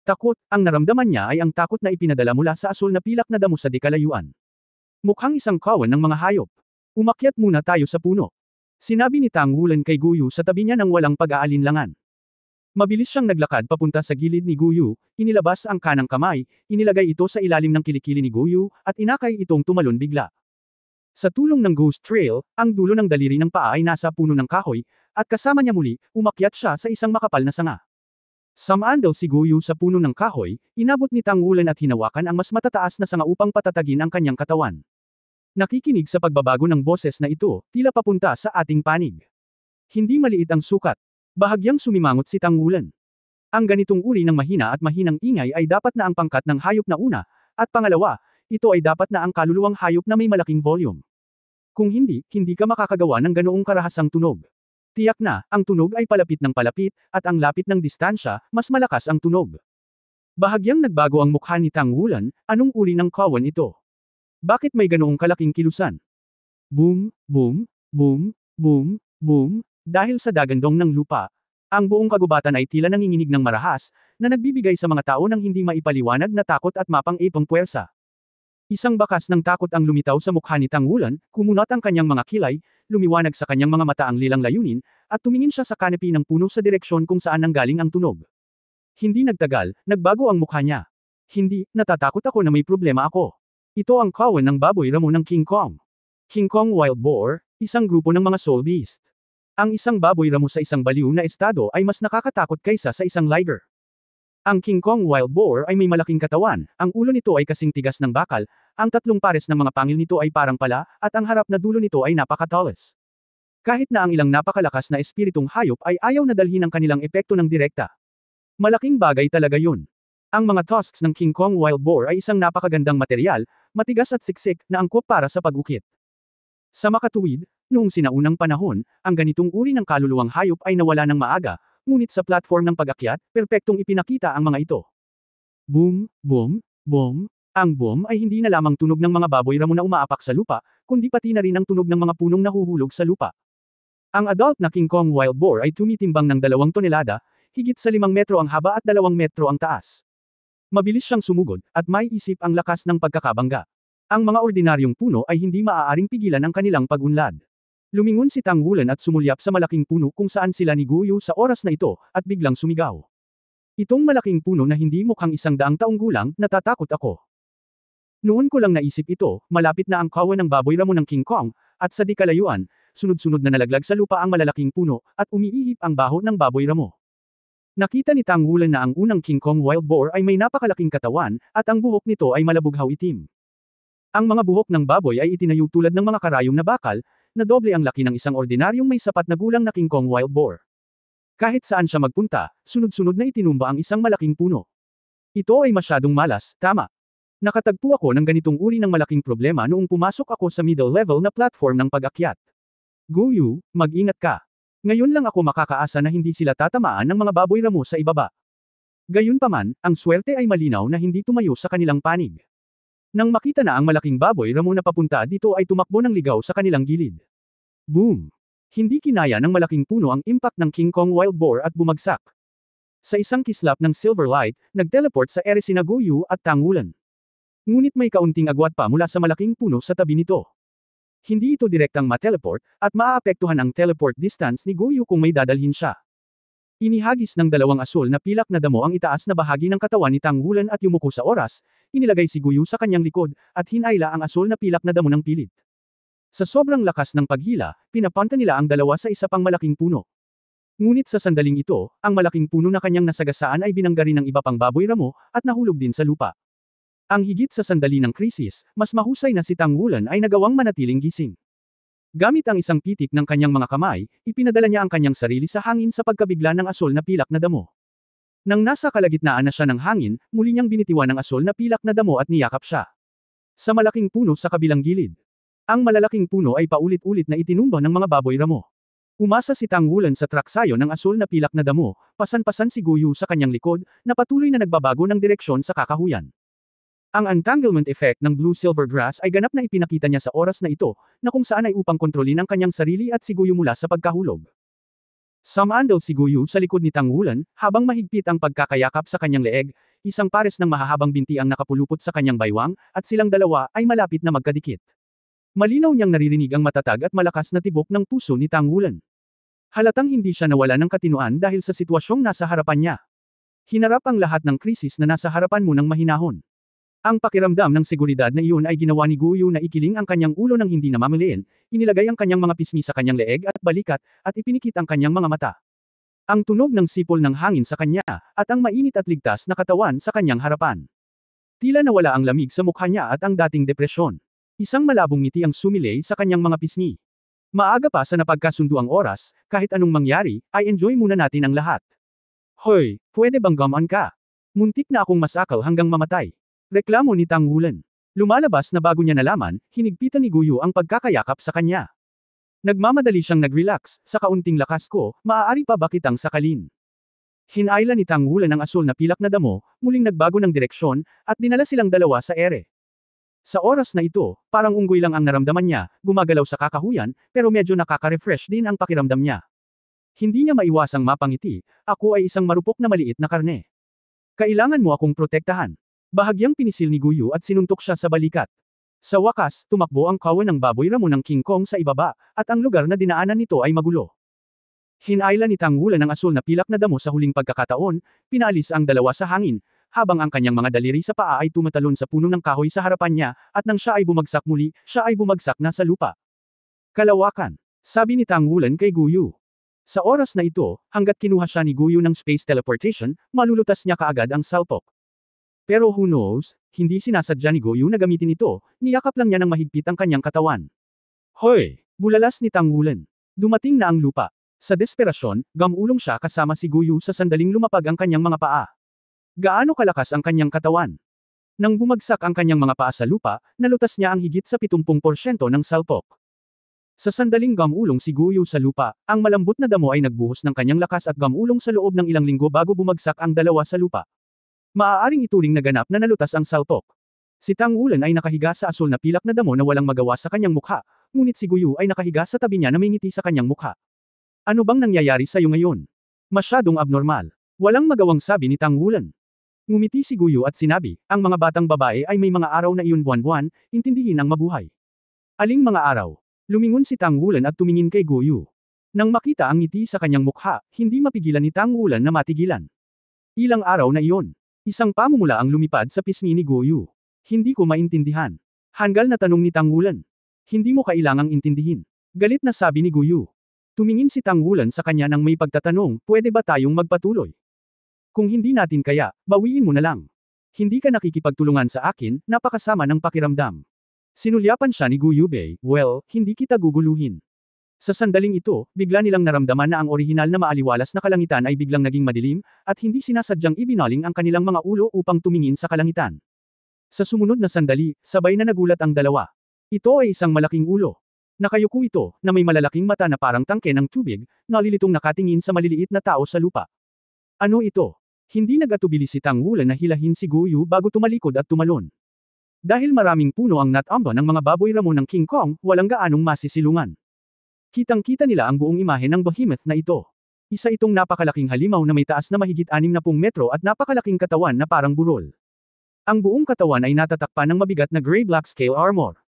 Takot, ang naramdaman niya ay ang takot na ipinadala mula sa asul na pilak na damo sa dikalayuan. Mukhang isang kawan ng mga hayop. Umakyat muna tayo sa puno. Sinabi ni Tang Wulan kay Guyu sa tabi niya nang walang pag-aalinlangan. Mabilis siyang naglakad papunta sa gilid ni Guyu, inilabas ang kanang kamay, inilagay ito sa ilalim ng kilikili ni Guyu, at inakay itong tumalon bigla. Sa tulong ng Ghost Trail, ang dulo ng daliri ng paa ay nasa puno ng kahoy, at kasama niya muli, umakyat siya sa isang makapal na sanga. Sumandal si Guyu sa puno ng kahoy, inabot ni Tang Wulan at hinawakan ang mas matataas na sanga upang patatagin ang kanyang katawan. Nakikinig sa pagbabago ng boses na ito, tila papunta sa ating panig. Hindi maliit ang sukat. Bahagyang sumimangot si Tang Wulan. Ang ganitong uri ng mahina at mahinang ingay ay dapat na ang pangkat ng hayop na una, at pangalawa, ito ay dapat na ang kaluluwang hayop na may malaking volume. Kung hindi, hindi ka makakagawa ng ganoong karahasang tunog. Tiyak na, ang tunog ay palapit ng palapit, at ang lapit ng distansya, mas malakas ang tunog. Bahagyang nagbago ang mukha ni Tang Wulan, anong uri ng kawan ito? Bakit may ganoong kalaking kilusan? Boom, boom, boom, boom, boom, dahil sa dagandong ng lupa. Ang buong kagubatan ay tila nanginginig ng marahas, na nagbibigay sa mga tao ng hindi maipaliwanag na takot at mapang-ipang puwersa. Isang bakas ng takot ang lumitaw sa mukha ni Tang Wulan, kumunat ang kanyang mga kilay, lumiwanag sa kanyang mga mata ang lilang layunin, at tumingin siya sa kanepi ng puno sa direksyon kung saan nanggaling ang tunog. Hindi nagtagal, nagbago ang mukha niya. Hindi, natatakot ako na may problema ako. Ito ang kawan ng baboy ramo ng King Kong. King Kong Wild Boar, isang grupo ng mga soul beast. Ang isang baboy ramo sa isang baliw na estado ay mas nakakatakot kaysa sa isang liger. Ang King Kong Wild Boar ay may malaking katawan, ang ulo nito ay kasing tigas ng bakal, ang tatlong pares ng mga pangil nito ay parang pala, at ang harap na dulo nito ay napakatalas. Kahit na ang ilang napakalakas na espiritong hayop ay ayaw na dalhin ang kanilang epekto ng direkta. Malaking bagay talaga yun. Ang mga tusks ng King Kong Wild Boar ay isang napakagandang material, matigas at siksik, na angkop para sa pag-ukit. Sa makatuwid, noong sinaunang panahon, ang ganitong uri ng kaluluwang hayop ay nawala ng maaga, ngunit sa platform ng pag-akyat, perpektong ipinakita ang mga ito. Boom, boom, boom. Ang boom ay hindi na lamang tunog ng mga baboy ramo na umaapak sa lupa, kundi pati na rin ang tunog ng mga punong nahuhulog sa lupa. Ang adult na King Kong Wild Boar ay tumitimbang ng 2 tonelada, higit sa 5 metro ang haba at 2 metro ang taas. Mabilis siyang sumugod, at may isip ang lakas ng pagkakabangga. Ang mga ordinaryong puno ay hindi maaaring pigilan ang kanilang pag-unlad. Lumingon si Tang Wulan at sumulyap sa malaking puno kung saan sila ni Guyu sa oras na ito, at biglang sumigaw. Itong malaking puno na hindi mukhang 100 taong gulang, natatakot ako. Noon ko lang naisip ito, malapit na ang kawan ng baboy ramo ng King Kong, at sa di kalayuan, sunod-sunod na nalaglag sa lupa ang malalaking puno, at umiihip ang baho ng baboy ramo. Nakita ni Tang Wulan na ang unang King Kong Wild Boar ay may napakalaking katawan, at ang buhok nito ay malabughaw itim. Ang mga buhok ng baboy ay itinayo tulad ng mga karayom na bakal, na doble ang laki ng isang ordinaryong may sapat na gulang na King Kong Wild Boar. Kahit saan siya magpunta, sunod-sunod na itinumba ang isang malaking puno. Ito ay masyadong malas, tama. Nakatagpo ako ng ganitong uri ng malaking problema noong pumasok ako sa middle level na platform ng pag-akyat. Guyu, mag-ingat ka. Ngayon lang ako makakaasa na hindi sila tatamaan ng mga baboy ramo sa ibaba. Gayunpaman, ang swerte ay malinaw na hindi tumayo sa kanilang panig. Nang makita na ang malaking baboy ramo na papunta dito ay tumakbo ng ligaw sa kanilang gilid. Boom! Hindi kinaya ng malaking puno ang impact ng King Kong Wild Boar at bumagsak. Sa isang kislap ng silver light, nag-teleport sa ere sina Guyu at Tang Wulan. Ngunit may kaunting agwat pa mula sa malaking puno sa tabi nito. Hindi ito direktang ma-teleport, at maaapektuhan ang teleport distance ni Guyu kung may dadalhin siya. Inihagis ng 2 asul na pilak na damo ang itaas na bahagi ng katawan ni Tang Wulan at yumuko sa oras, inilagay si Guyu sa kanyang likod, at hinayla ang asul na pilak na damo ng pilit. Sa sobrang lakas ng paghila, pinapanta nila ang dalawa sa isa pang malaking puno. Ngunit sa sandaling ito, ang malaking puno na kanyang nasagasaan ay binangga rin ng iba pang baboy ramo, at nahulog din sa lupa. Ang higit sa sandali ng krisis, mas mahusay na si Tang Wulan ay nagawang manatiling gising. Gamit ang isang pitik ng kanyang mga kamay, ipinadala niya ang kanyang sarili sa hangin sa pagkabigla ng asul na pilak na damo. Nang nasa kalagitnaan na siya ng hangin, muli niyang binitiwan ng asul na pilak na damo at niyakap siya. Sa malaking puno sa kabilang gilid. Ang malalaking puno ay paulit-ulit na itinumba ng mga baboy ramo. Umasa si Tang Wulan sa traksayo ng asul na pilak na damo, pasan-pasan si Guyu sa kanyang likod, na patuloy na nagbabago ng direksyon sa kakahuyan. Ang entanglement effect ng blue-silver grass ay ganap na ipinakita niya sa oras na ito, na kung saan ay upang kontrolin ang kanyang sarili at si Guyu mula sa pagkahulog. Sumandal si Guyu sa likod ni Tang Wulan, habang mahigpit ang pagkakayakap sa kanyang leeg, isang pares ng mahahabang binti ang nakapulupot sa kanyang baywang, at silang dalawa ay malapit na magkadikit. Malinaw niyang naririnig ang matatag at malakas na tibok ng puso ni Tang Wulan. Halatang hindi siya nawala ng katinuan dahil sa sitwasyong nasa harapan niya. Hinarap ang lahat ng krisis na nasa harapan mo ng mahinahon. Ang pakiramdam ng seguridad na iyon ay ginawa ni Guyu na ikiling ang kanyang ulo ng hindi namamaliin, inilagay ang kanyang mga pisngi sa kanyang leeg at balikat, at ipinikit ang kanyang mga mata. Ang tunog ng sipol ng hangin sa kanya, at ang mainit at ligtas na katawan sa kanyang harapan. Tila nawala ang lamig sa mukha niya at ang dating depresyon. Isang malabong ngiti ang sumilay sa kanyang mga pisngi. Maaga pa sa napagkasundo ang oras, kahit anong mangyari, ay enjoy muna natin ang lahat. Hoy, pwede bang gamaan ka? Muntik na akong masakal hanggang mamatay. Reklamo ni Tang Wulan. Lumalabas na bago niya nalaman, hinigpitan ni Guyu ang pagkakayakap sa kanya. Nagmamadali siyang nag-relax, sa kaunting lakas ko, maaari pa ba kitang sakalin? Hinayla ni Tang Wulan ang asul na pilak na damo, muling nagbago ng direksyon, at dinala silang dalawa sa ere. Sa oras na ito, parang unggoy lang ang naramdaman niya, gumagalaw sa kakahuyan, pero medyo nakaka-refresh din ang pakiramdam niya. Hindi niya maiwasang mapangiti, ako ay isang marupok na maliit na karne. Kailangan mo akong protektahan. Bahagyang pinisil ni Guyu at sinuntok siya sa balikat. Sa wakas, tumakbo ang kawan ng baboy ramo ng King Kong sa ibaba, at ang lugar na dinaanan nito ay magulo. Hinayla ni Tang Wulan ang asul na pilak na damo sa huling pagkakataon, pinaalis ang dalawa sa hangin, habang ang kanyang mga daliri sa paa ay tumatalon sa puno ng kahoy sa harapan niya, at nang siya ay bumagsak muli, siya ay bumagsak na sa lupa. Kalawakan, sabi ni Tang Wulan kay Guyu. Sa oras na ito, hanggat kinuha siya ni Guyu ng space teleportation, malulutas niya kaagad ang salpok. Pero who knows, hindi sinasadya ni Guyu na gamitin ito, niyakap lang niya ng mahigpit ang kanyang katawan. Hoy! Bulalas ni Tang Wulan. Dumating na ang lupa. Sa desperasyon, gamulong siya kasama si Guyu sa sandaling lumapag ang kanyang mga paa. Gaano kalakas ang kanyang katawan? Nang bumagsak ang kanyang mga paa sa lupa, nalutas niya ang higit sa 70% ng salpok. Sa sandaling gamulong si Guyu sa lupa, ang malambot na damo ay nagbuhos ng kanyang lakas at gamulong sa loob ng ilang linggo bago bumagsak ang dalawa sa lupa. Maaaring ituring na ganap na nalutas ang salpok. Si Tang Wulan ay nakahiga sa asul na pilak na damo na walang magawa sa kanyang mukha, ngunit si Guyu ay nakahiga sa tabi niya na may ngiti sa kanyang mukha. Ano bang nangyayari sa iyo ngayon? Masyadong abnormal. Walang magawang sabi ni Tang Wulan. Ngumiti si Guyu at sinabi, ang mga batang babae ay may mga araw na iyon buwan-buwan, intindihin ang mabuhay. Aling mga araw? Lumingon si Tang Wulan at tumingin kay Guyu. Nang makita ang ngiti sa kanyang mukha, hindi mapigilan ni Tang Wulan na matigilan. Ilang araw na iyon. Isang pamumula ang lumipad sa pisngi ni Guyu. Hindi ko maintindihan. Hanggal na tanong ni Tang Wulan. Hindi mo kailangang intindihin. Galit na sabi ni Guyu. Tumingin si Tang Wulan sa kanya nang may pagtatanong, pwede ba tayong magpatuloy? Kung hindi natin kaya, bawiin mo na lang. Hindi ka nakikipagtulungan sa akin, napakasama ng pakiramdam. Sinulyapan siya ni Guyu Bei, well, hindi kita guguluhin. Sa sandaling ito, bigla nilang naramdaman na ang orihinal na maaliwalas na kalangitan ay biglang naging madilim, at hindi sinasadyang ibinaling ang kanilang mga ulo upang tumingin sa kalangitan. Sa sumunod na sandali, sabay na nagulat ang dalawa. Ito ay isang malaking ulo. Nakayuko ito, na may malalaking mata na parang tangke ng tubig, nalilitong nakatingin sa maliliit na tao sa lupa. Ano ito? Hindi nag-atubili si Tang Wulan na hilahin si Guyu bago tumalikod at tumalon. Dahil maraming puno ang natamba ng mga baboy ramo ng King Kong, walang gaanong masisilungan. Kitang-kita nila ang buong imahe ng behemoth na ito. Isa itong napakalaking halimaw na may taas na mahigit 60 metro at napakalaking katawan na parang burol. Ang buong katawan ay natatakpan ng mabigat na gray-black scale armor.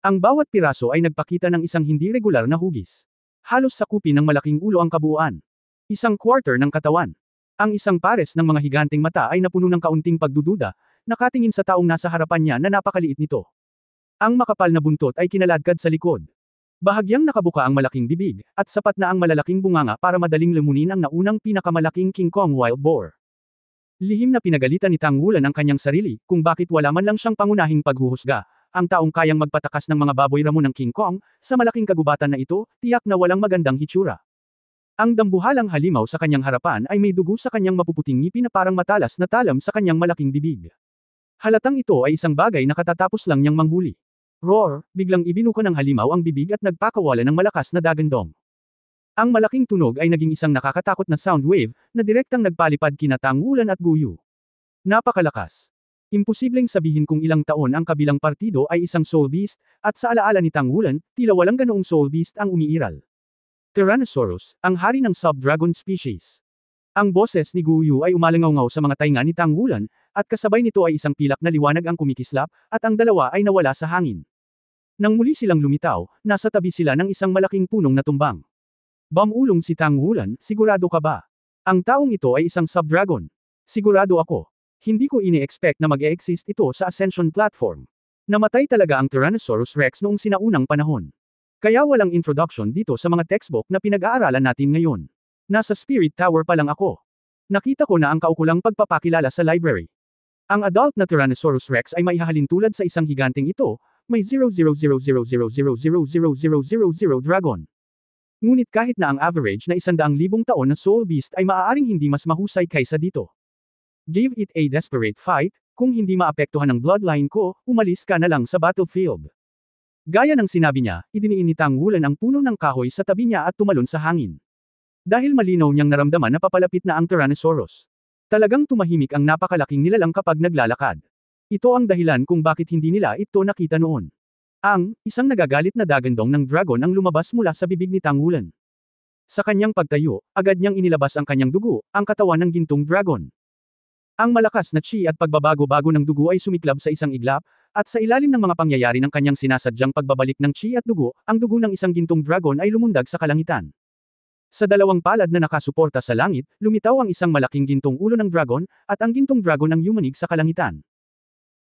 Ang bawat piraso ay nagpakita ng isang hindi regular na hugis. Halos sakupin ng malaking ulo ang kabuuan. Isang quarter ng katawan. Ang isang pares ng mga higanting mata ay napuno ng kaunting pagdududa, nakatingin sa taong nasa harapan niya na napakaliit nito. Ang makapal na buntot ay kinaladkad sa likod. Bahagyang nakabuka ang malaking bibig, at sapat na ang malalaking bunganga para madaling lumunin ang naunang pinakamalaking King Kong wild boar. Lihim na pinagalitan ni Tang Wulan ang kanyang sarili, kung bakit wala man lang siyang pangunahing paghuhusga. Ang taong kayang magpatakas ng mga baboy ramo ng King Kong, sa malaking kagubatan na ito, tiyak na walang magandang hitsura. Ang dambuhalang halimaw sa kanyang harapan ay may dugo sa kanyang mapuputing ngipin na parang matalas na talam sa kanyang malaking bibig. Halatang ito ay isang bagay na katatapos lang niyang manghuli. Roar, biglang ibinuka ng halimaw ang bibig at nagpakawala ng malakas na dagandong. Ang malaking tunog ay naging isang nakakatakot na sound wave, na direktang nagpalipad kina Tang Wulan at Guyu. Napakalakas. Imposibleng sabihin kung ilang taon ang kabilang partido ay isang soul beast, at sa alaala ni Tang Wulan, tila walang ganoong soul beast ang umiiral. Tyrannosaurus, ang hari ng sub-dragon species. Ang boses ni Guyu ay umalangaw sa mga tainga ni Tang Wulan, at kasabay nito ay isang pilak na liwanag ang kumikislap, at ang dalawa ay nawala sa hangin. Nang muli silang lumitaw, nasa tabi sila ng isang malaking punong natumbang. Bumulong si Tang Wulan, sigurado ka ba? Ang taong ito ay isang sub-dragon. Sigurado ako. Hindi ko ini-expect na mag-e-exist ito sa Ascension platform. Namatay talaga ang Tyrannosaurus Rex noong sinaunang panahon. Kaya walang introduction dito sa mga textbook na pinag-aaralan natin ngayon. Nasa Spirit Tower pa lang ako. Nakita ko na ang kaukulang pagpapakilala sa library. Ang adult na Tyrannosaurus Rex ay maihahalin tulad sa isang higanteng ito, may 0.00000000000 dragon. Ngunit kahit na ang average na 100,000 taon na Soul Beast ay maaaring hindi mas mahusay kaysa dito. Give it a desperate fight, kung hindi maapektuhan ang bloodline ko, umalis ka na lang sa battlefield. Gaya ng sinabi niya, idiniin ni Tang Wulan ang puno ng kahoy sa tabi niya at tumalon sa hangin. Dahil malinaw niyang naramdaman na papalapit na ang Tyrannosaurus. Talagang tumahimik ang napakalaking nilalang kapag naglalakad. Ito ang dahilan kung bakit hindi nila ito nakita noon. Isang nagagalit na dagandong ng dragon ang lumabas mula sa bibig ni Tang Wulan. Sa kanyang pagtayo, agad niyang inilabas ang kanyang dugo, ang katawan ng gintong dragon. Ang malakas na chi at pagbabago-bago ng dugo ay sumiklab sa isang iglap, at sa ilalim ng mga pangyayari ng kanyang sinasadyang pagbabalik ng chi at dugo, ang dugo ng isang gintong dragon ay lumundag sa kalangitan. Sa dalawang palad na nakasuporta sa langit, lumitaw ang isang malaking gintong ulo ng dragon, at ang gintong dragon ang yumanig sa kalangitan.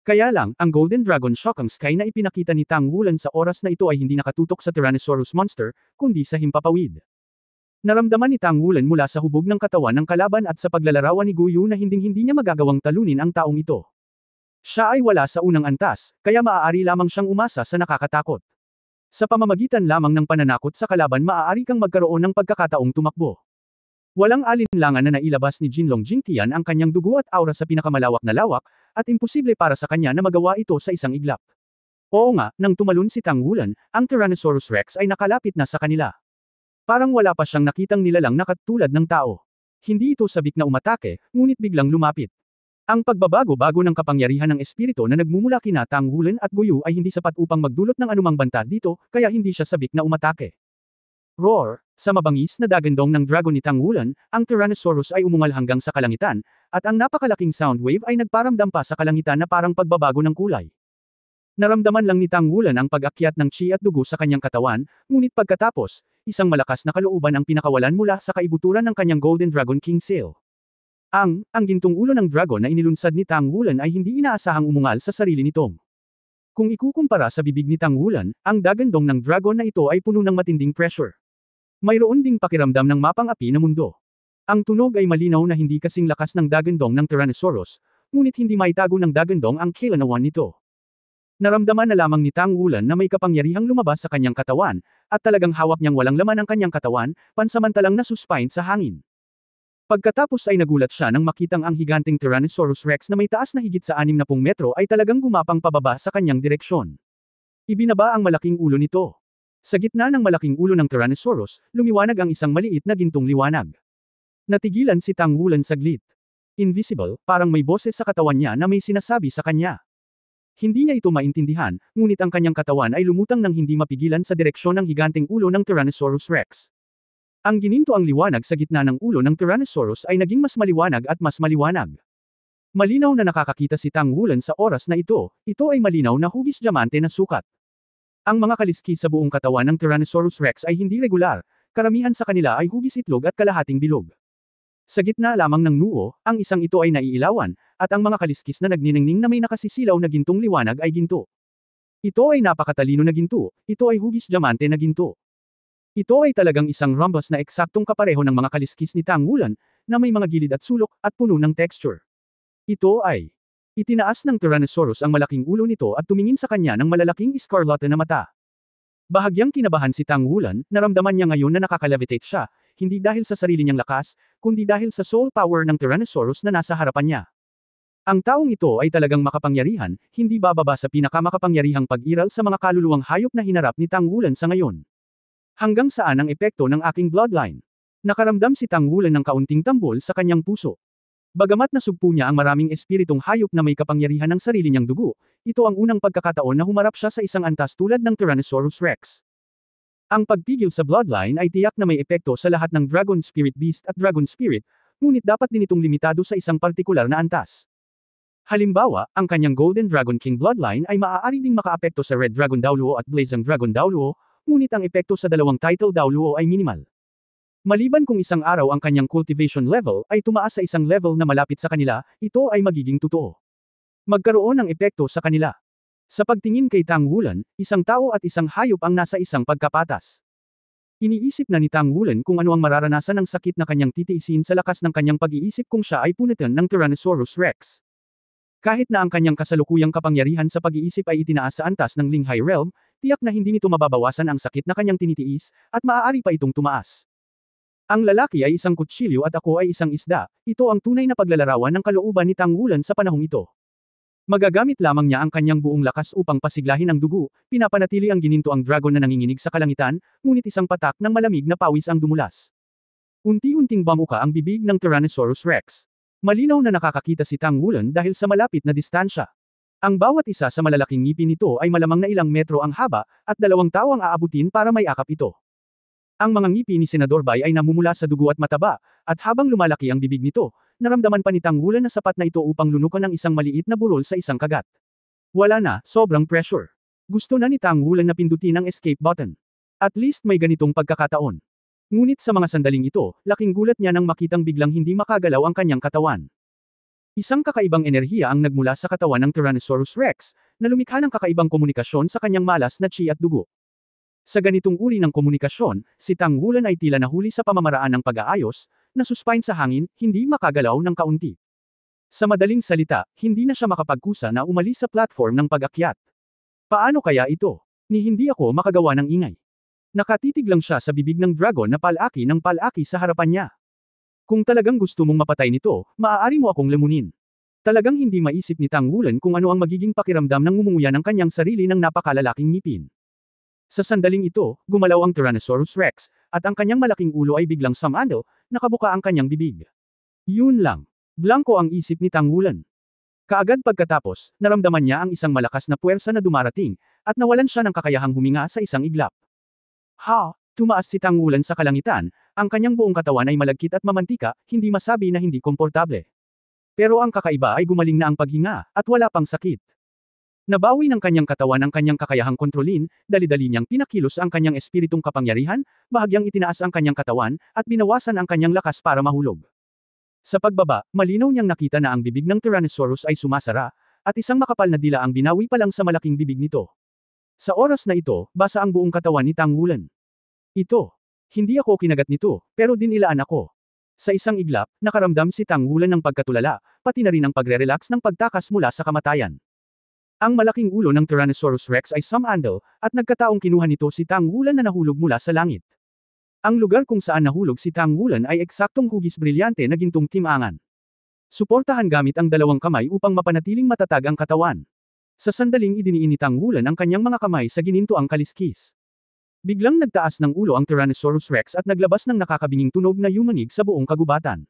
Kaya lang, ang Golden Dragon Shocking Sky na ipinakita ni Tang Wulan sa oras na ito ay hindi nakatutok sa Tyrannosaurus monster, kundi sa himpapawid. Naramdaman ni Tang Wulan mula sa hubog ng katawan ng kalaban at sa paglalarawan ni Guyu na hinding-hindi niya magagawang talunin ang taong ito. Siya ay wala sa unang antas, kaya maaari lamang siyang umasa sa nakakatakot. Sa pamamagitan lamang ng pananakot sa kalaban maaari kang magkaroon ng pagkakataong tumakbo. Walang alinlangan na nailabas ni Jinlong Jingtian ang kanyang dugo at aura sa pinakamalawak na lawak, at imposible para sa kanya na magawa ito sa isang iglap. Oo nga, nang tumalon si Tang Wulan, ang Tyrannosaurus Rex ay nakalapit na sa kanila. Parang wala pa siyang nakitang nilalang na katulad ng tao. Hindi ito sabik na umatake, ngunit biglang lumapit. Ang pagbabago-bago ng kapangyarihan ng espiritu na nagmumula kina Tang Wulan at Guyu ay hindi sapat upang magdulot ng anumang banta dito, kaya hindi siya sabik na umatake. Roar! Sa mabangis na dagandong ng dragon ni Tang Wulan, ang Tyrannosaurus ay umungal hanggang sa kalangitan, at ang napakalaking sound wave ay nagparamdam pa sa kalangitan na parang pagbabago ng kulay. Naramdaman lang ni Tang Wulan ang pag-akyat ng chi at dugo sa kanyang katawan, ngunit pagkatapos, isang malakas na kalooban ang pinakawalan mula sa kaibuturan ng kanyang Golden Dragon King Sail. Ang gintong ulo ng dragon na inilunsad ni Tang Wulan ay hindi inaasahang umungal sa sarili nitong. Kung ikukumpara sa bibig ni Tang Wulan, ang dagandong ng dragon na ito ay puno ng matinding pressure. Mayroon ding pakiramdam ng mapang-api na mundo. Ang tunog ay malinaw na hindi kasing lakas ng dagandong ng Tyrannosaurus, ngunit hindi maitago ng dagandong ang kailanawan nito. Naramdaman na lamang ni Tang Wulan na may kapangyarihang lumabas sa kanyang katawan, at talagang hawak niyang walang laman ang kanyang katawan, pansamantalang nasuspine sa hangin. Pagkatapos ay nagulat siya nang makitang ang higanteng Tyrannosaurus Rex na may taas na higit sa 60 metro ay talagang gumapang pababa sa kanyang direksyon. Ibinaba ang malaking ulo nito. Sa gitna ng malaking ulo ng Tyrannosaurus, lumiwanag ang isang maliit na gintong liwanag. Natigilan si Tang Wulan saglit. Invisible, parang may boses sa katawan niya na may sinasabi sa kanya. Hindi niya ito maintindihan, ngunit ang kanyang katawan ay lumutang nang hindi mapigilan sa direksyon ng higanteng ulo ng Tyrannosaurus Rex. Ang gininto ang liwanag sa gitna ng ulo ng Tyrannosaurus ay naging mas maliwanag at mas maliwanag. Malinaw na nakakakita si Tang Wulan sa oras na ito ay malinaw na hugis diamante na sukat. Ang mga kaliskis sa buong katawan ng Tyrannosaurus Rex ay hindi regular, karamihan sa kanila ay hugis itlog at kalahating bilog. Sa gitna lamang ng noo, ang isang ito ay naiilawan, at ang mga kaliskis na nagniningning na may nakasisilaw na gintong liwanag ay ginto. Ito ay napakatalino na ginto, ito ay hugis diamante na ginto. Ito ay talagang isang rhombus na eksaktong kapareho ng mga kaliskis ni Tang Wulan, na may mga gilid at sulok, at puno ng texture. Ito ay itinaas ng Tyrannosaurus ang malaking ulo nito at tumingin sa kanya ng malalaking iskarlata na mata. Bahagyang kinabahan si Tang Wulan, naramdaman niya ngayon na nakakalevitate siya, hindi dahil sa sarili niyang lakas, kundi dahil sa soul power ng Tyrannosaurus na nasa harapan niya. Ang taong ito ay talagang makapangyarihan, hindi bababa sa pinakamakapangyarihang pag-iral sa mga kaluluwang hayop na hinarap ni Tang Wulan sa ngayon. Hanggang saan ang epekto ng aking bloodline? Nakaramdam si Tang Wulan ng kaunting tambol sa kanyang puso. Bagamat nasugpo niya ang maraming espiritong hayop na may kapangyarihan ng sarili niyang dugo, ito ang unang pagkakataon na humarap siya sa isang antas tulad ng Tyrannosaurus Rex. Ang pagpigil sa bloodline ay tiyak na may epekto sa lahat ng Dragon Spirit Beast at Dragon Spirit, ngunit dapat din itong limitado sa isang partikular na antas. Halimbawa, ang kanyang Golden Dragon King bloodline ay maaari ding makaapekto sa Red Dragon Daoluo at Blazing Dragon Daoluo, ngunit ang epekto sa dalawang title Daoluo ay minimal. Maliban kung isang araw ang kanyang cultivation level ay tumaas sa isang level na malapit sa kanila, ito ay magiging totoo. Magkaroon ng epekto sa kanila. Sa pagtingin kay Tang Wulan, isang tao at isang hayop ang nasa isang pagkapatas. Iniisip na ni Tang Wulan kung ano ang mararanasan ng sakit na kanyang titiisin sa lakas ng kanyang pag-iisip kung siya ay punitan ng Tyrannosaurus Rex. Kahit na ang kanyang kasalukuyang kapangyarihan sa pag-iisip ay itinaas sa antas ng Linghai Realm, tiyak na hindi nito mababawasan ang sakit na kanyang tinitiis, at maaari pa itong tumaas. Ang lalaki ay isang kutsilyo at ako ay isang isda, ito ang tunay na paglalarawan ng kalooban ni Tang Wulan sa panahong ito. Magagamit lamang niya ang kanyang buong lakas upang pasiglahin ang dugo, pinapanatili ang gininto ang dragon na nanginginig sa kalangitan, ngunit isang patak ng malamig na pawis ang dumulas. Unti-unting bamuka ang bibig ng Tyrannosaurus Rex. Malinaw na nakakakita si Tang Wulan dahil sa malapit na distansya. Ang bawat isa sa malalaking ngipin nito ay malamang na ilang metro ang haba, at 2 tao ang aabutin para may akap ito. Ang mga ngipin ni Senador Bai ay namumula sa dugo at mataba, at habang lumalaki ang bibig nito, naramdaman pa ni Tang Wulan na sapat na ito upang lunukan ng isang maliit na burol sa isang kagat. Wala na, sobrang pressure. Gusto na ni Tang Wulan na pindutin ang escape button. At least may ganitong pagkakataon. Ngunit sa mga sandaling ito, laking gulat niya nang makitang biglang hindi makagalaw ang kanyang katawan. Isang kakaibang enerhiya ang nagmula sa katawan ng Tyrannosaurus Rex, na lumikha ng kakaibang komunikasyon sa kanyang malas na chi at dugo. Sa ganitong uri ng komunikasyon, si Tang Wulan ay tila nahuli sa pamamaraan ng pag-aayos, na suspine sa hangin, hindi makagalaw ng kaunti. Sa madaling salita, hindi na siya makapagkusa na umalis sa platform ng pag-akyat. Paano kaya ito? Ni hindi ako makagawa ng ingay. Nakatitig lang siya sa bibig ng dragon na palaki ng palaki sa harapan niya. Kung talagang gusto mong mapatay nito, maaari mo akong lamunin. Talagang hindi maisip ni Tang Wulan kung ano ang magiging pakiramdam ng ngumunguya ng kanyang sarili ng napakalalaking ngipin. Sa sandaling ito, gumalaw ang Tyrannosaurus Rex, at ang kanyang malaking ulo ay biglang sumandal, nakabuka ang kanyang bibig. Yun lang. Blanko ang isip ni Tang Wulan. Kaagad pagkatapos, naramdaman niya ang isang malakas na puwersa na dumarating, at nawalan siya ng kakayahang huminga sa isang iglap. Ha! Tumaas si Tang Wulan sa kalangitan, ang kanyang buong katawan ay malagkit at mamantika, hindi masabi na hindi komportable. Pero ang kakaiba ay gumaling na ang paghinga, at wala pang sakit. Nabawi ng kanyang katawan ang kanyang kakayahang kontrolin, dali-dali niyang pinakilos ang kanyang espiritong kapangyarihan, bahagyang itinaas ang kanyang katawan, at binawasan ang kanyang lakas para mahulog. Sa pagbaba, malinaw niyang nakita na ang bibig ng Tyrannosaurus ay sumasara, at isang makapal na dila ang binawi pa lang sa malaking bibig nito. Sa oras na ito, basa ang buong katawan ni Tang Wulan. Ito. Hindi ako kinagat nito, pero dinilaan ako. Sa isang iglap, nakaramdam si Tang Wulan ng pagkatulala, pati na rin ang pagre-relax ng pagtakas mula sa kamatayan. Ang malaking ulo ng Tyrannosaurus Rex ay sumandal, at nagkataong kinuha nito si Tang Wulan na nahulog mula sa langit. Ang lugar kung saan nahulog si Tang Wulan ay eksaktong hugis brilyante na gintong timangan. Suportahan gamit ang 2 kamay upang mapanatiling matatag ang katawan. Sa sandaling idiniin ni Tang Wulan ang kanyang mga kamay sa ginintoang kaliskis. Biglang nagtaas ng ulo ang Tyrannosaurus Rex at naglabas ng nakakabinging tunog na yumanig sa buong kagubatan.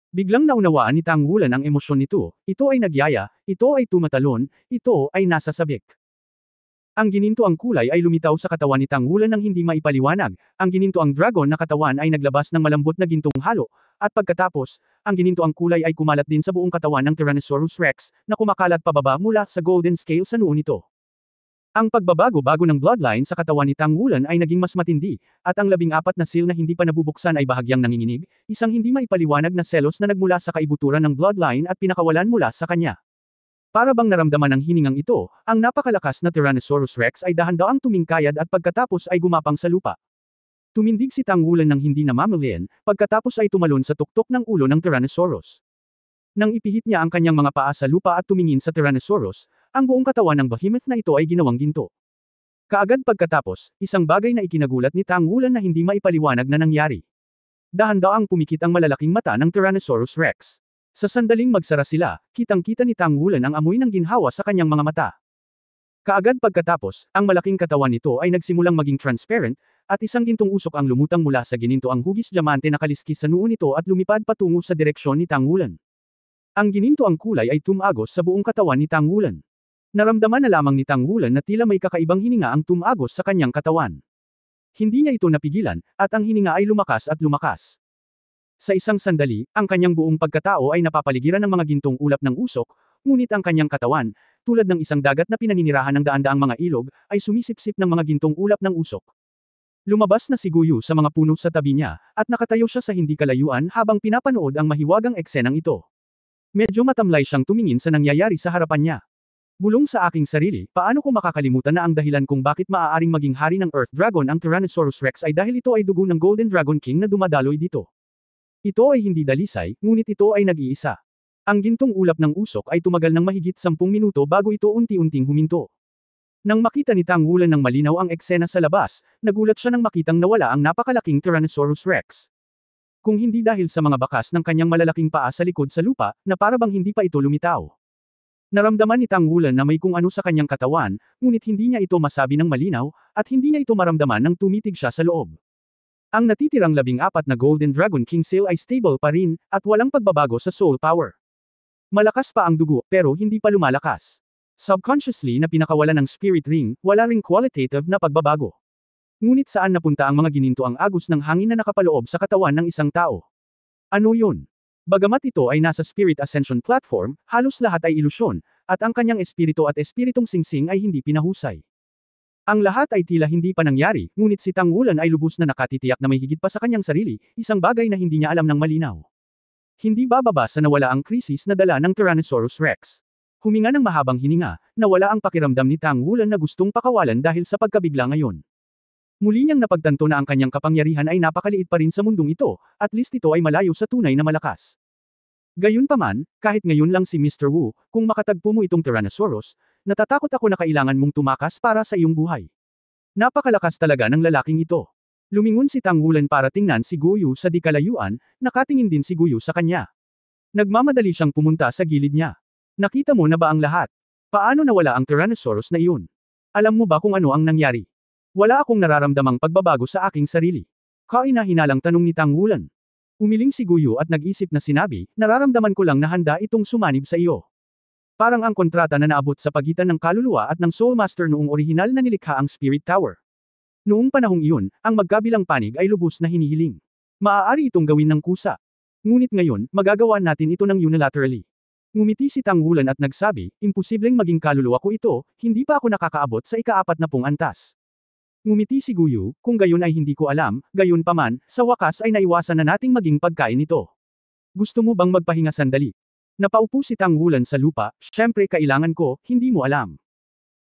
Biglang naunawaan ni Tang Wulan ang emosyon nito, ito ay nagyaya, ito ay tumatalon, ito ay nasa sabik. Ang ginintoang kulay ay lumitaw sa katawan ni Tang Wulan nang hindi maipaliwanag, ang ginintoang dragon na katawan ay naglabas ng malambot na gintong halo, at pagkatapos, ang ginintoang kulay ay kumalat din sa buong katawan ng Tyrannosaurus Rex, na kumakalat pababa mula sa golden scale sa noo nito. Ang pagbabago-bago ng bloodline sa katawan ni Tang Wulan ay naging mas matindi, at ang 14 na seal na hindi pa nabubuksan ay bahagyang nanginginig, isang hindi maipaliwanag na selos na nagmula sa kaibuturan ng bloodline at pinakawalan mula sa kanya. Para bang naramdaman ng hiningang ito, ang napakalakas na Tyrannosaurus Rex ay dahan-daang tumingkayad at pagkatapos ay gumapang sa lupa. Tumindig si Tang Wulan ng hindi namamalayan, pagkatapos ay tumalon sa tuktok ng ulo ng Tyrannosaurus. Nang ipihit niya ang kanyang mga paa sa lupa at tumingin sa Tyrannosaurus, ang buong katawan ng behemoth na ito ay ginawang ginto. Kaagad pagkatapos, isang bagay na ikinagulat ni Tang Wulan na hindi maipaliwanag na nangyari. Dahan-daang pumikit ang malalaking mata ng Tyrannosaurus Rex. Sa sandaling magsara sila, kitang-kita ni Tang Wulan ang amoy ng ginhawa sa kanyang mga mata. Kaagad pagkatapos, ang malaking katawan nito ay nagsimulang maging transparent, at isang gintong usok ang lumutang mula sa ginintoang hugis diamante na kaliskis sa noo nito at lumipad patungo sa direksyon ni Tang Wulan. Ang ginintoang kulay ay tumagos sa buong katawan ni Tang Wulan. Naramdaman na lamang ni Tang Wulan na tila may kakaibang hininga ang tumagos sa kanyang katawan. Hindi niya ito napigilan, at ang hininga ay lumakas at lumakas. Sa isang sandali, ang kanyang buong pagkatao ay napapaligiran ng mga gintong ulap ng usok, ngunit ang kanyang katawan, tulad ng isang dagat na pinaninirahan ng daan-daang mga ilog, ay sumisipsip ng mga gintong ulap ng usok. Lumabas na si Guyu sa mga puno sa tabi niya, at nakatayo siya sa hindi kalayuan habang pinapanood ang mahiwagang eksenang ito. Medyo matamlay siyang tumingin sa nangyayari sa harapan niya. Bulong sa aking sarili, paano ko makakalimutan na ang dahilan kung bakit maaaring maging hari ng Earth Dragon ang Tyrannosaurus Rex ay dahil ito ay dugo ng Golden Dragon King na dumadaloy dito. Ito ay hindi dalisay, ngunit ito ay nag-iisa. Ang gintong ulap ng usok ay tumagal ng mahigit 10 minuto bago ito unti-unting huminto. Nang makita ni Tang Wulan ng malinaw ang eksena sa labas, nagulat siya nang makitang nawala ang napakalaking Tyrannosaurus Rex. Kung hindi dahil sa mga bakas ng kanyang malalaking paa sa likod sa lupa, na para bang hindi pa ito lumitaw. Naramdaman ni Tang Wulan na may kung ano sa kanyang katawan, ngunit hindi niya ito masabi ng malinaw, at hindi niya ito maramdaman nang tumitig siya sa loob. Ang natitirang 14 na Golden Dragon King Seal ay stable pa rin, at walang pagbabago sa soul power. Malakas pa ang dugo, pero hindi pa lumalakas. Subconsciously na pinakawalan ng spirit ring, wala ring qualitative na pagbabago. Ngunit saan napunta ang mga gininto ang agos ng hangin na nakapaloob sa katawan ng isang tao? Ano yun? Bagamat ito ay nasa Spirit Ascension platform, halos lahat ay ilusyon, at ang kanyang espiritu at espiritong singsing ay hindi pinahusay. Ang lahat ay tila hindi pa nangyari, ngunit si Tang Wulan ay lubos na nakatitiyak na may higit pa sa kanyang sarili, isang bagay na hindi niya alam ng malinaw. Hindi bababa sa nawala ang krisis na dala ng Tyrannosaurus Rex. Huminga ng mahabang hininga, nawala ang pakiramdam ni Tang Wulan na gustong pakawalan dahil sa pagkabigla ngayon. Muli niyang napagtanto na ang kanyang kapangyarihan ay napakaliit pa rin sa mundong ito, at least ito ay malayo sa tunay na malakas. Gayunpaman, kahit ngayon lang si Mr. Wu, kung makatagpo mo itong Tyrannosaurus, natatakot ako na kailangan mong tumakas para sa iyong buhay. Napakalakas talaga ng lalaking ito. Lumingon si Tang Wulan para tingnan si Guyu sa di kalayuan, nakatingin din si Guyu sa kanya. Nagmamadali siyang pumunta sa gilid niya. Nakita mo na ba ang lahat? Paano nawala ang Tyrannosaurus na iyon? Alam mo ba kung ano ang nangyari? Wala akong nararamdamang pagbabago sa aking sarili. Kaina-hinalang tanong ni Tang Wulan. Umiling si Guyu at nag-isip na sinabi, nararamdaman ko lang na handa itong sumanib sa iyo. Parang ang kontrata na naabot sa pagitan ng kaluluwa at ng Soul Master noong orihinal na nilikha ang Spirit Tower. Noong panahong iyon, ang magkabilang panig ay lubos na hinihiling. Maaari itong gawin ng kusa. Ngunit ngayon, magagawa natin ito ng unilaterally. Ngumiti si Tang Wulan at nagsabi, imposibleng maging kaluluwa ko ito, hindi pa ako nakakaabot sa ika-40 antas. Ngumiti si Guyu, kung gayon ay hindi ko alam, gayon paman, sa wakas ay naiwasan na nating maging pagkain nito. Gusto mo bang magpahinga sandali? Napaupo si Tang Wulan sa lupa, syempre kailangan ko, hindi mo alam.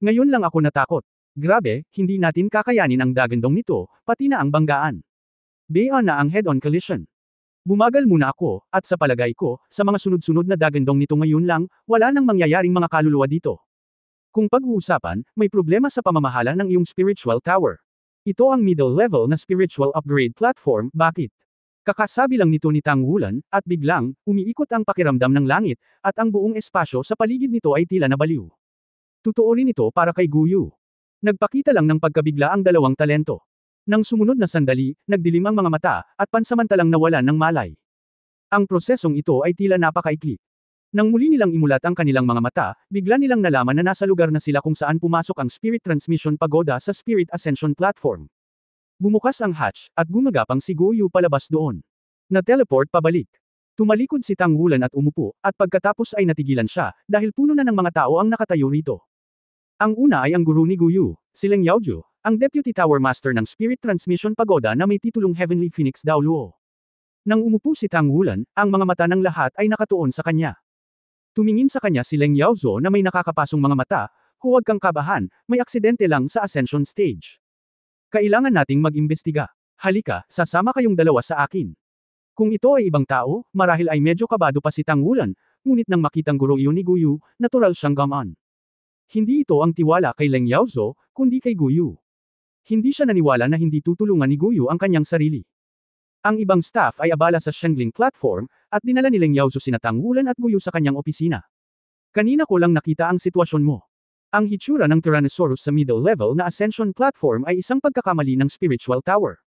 Ngayon lang ako natakot. Grabe, hindi natin kakayanin ang dagandong nito, pati na ang banggaan. Bea na ang head-on collision. Bumagal muna ako, at sa palagay ko, sa mga sunod-sunod na dagandong nito ngayon lang, wala nang mangyayaring mga kaluluwa dito. Kung pag-uusapan, may problema sa pamamahala ng iyong spiritual tower. Ito ang middle level na spiritual upgrade platform, bakit? Kakasabi lang nito ni Tang Wulan, at biglang, umiikot ang pakiramdam ng langit, at ang buong espasyo sa paligid nito ay tila nabaliw. Totoo rin ito para kay Guyu. Nagpakita lang ng pagkabigla ang dalawang talento. Nang sumunod na sandali, nagdilim ang mga mata, at pansamantalang nawalan ng malay. Ang prosesong ito ay tila napakaikli. Nang muli nilang imulat ang kanilang mga mata, bigla nilang nalaman na nasa lugar na sila kung saan pumasok ang Spirit Transmission Pagoda sa Spirit Ascension Platform. Bumukas ang hatch, at gumagapang si Guyu palabas doon. Na-teleport pabalik. Tumalikod si Tang Wulan at umupo, at pagkatapos ay natigilan siya, dahil puno na ng mga tao ang nakatayo rito. Ang una ay ang guru ni Guyu, si Leng Yaoju, ang Deputy Tower Master ng Spirit Transmission Pagoda na may titulong Heavenly Phoenix Dao Luo. Nang umupo si Tang Wulan, ang mga mata ng lahat ay nakatuon sa kanya. Tumingin sa kanya si Leng Yaozu na may nakakapasong mga mata, huwag kang kabahan, may aksidente lang sa ascension stage. Kailangan nating mag-imbestiga. Halika, sasama kayong dalawa sa akin. Kung ito ay ibang tao, marahil ay medyo kabado pa si Tang Wulan, ngunit nang makitang guro iyon ni Guyu, natural siyang gamaan. Hindi ito ang tiwala kay Leng Yaozu, kundi kay Guyu. Hindi siya naniwala na hindi tutulungan ni Guyu ang kanyang sarili. Ang ibang staff ay abala sa Shengling platform, at dinala ni Leng Yaozu sina Tang Wulan at Guyu sa kanyang opisina. Kanina ko lang nakita ang sitwasyon mo. Ang hitsura ng Tyrannosaurus sa middle level na Ascension platform ay isang pagkakamali ng spiritual tower.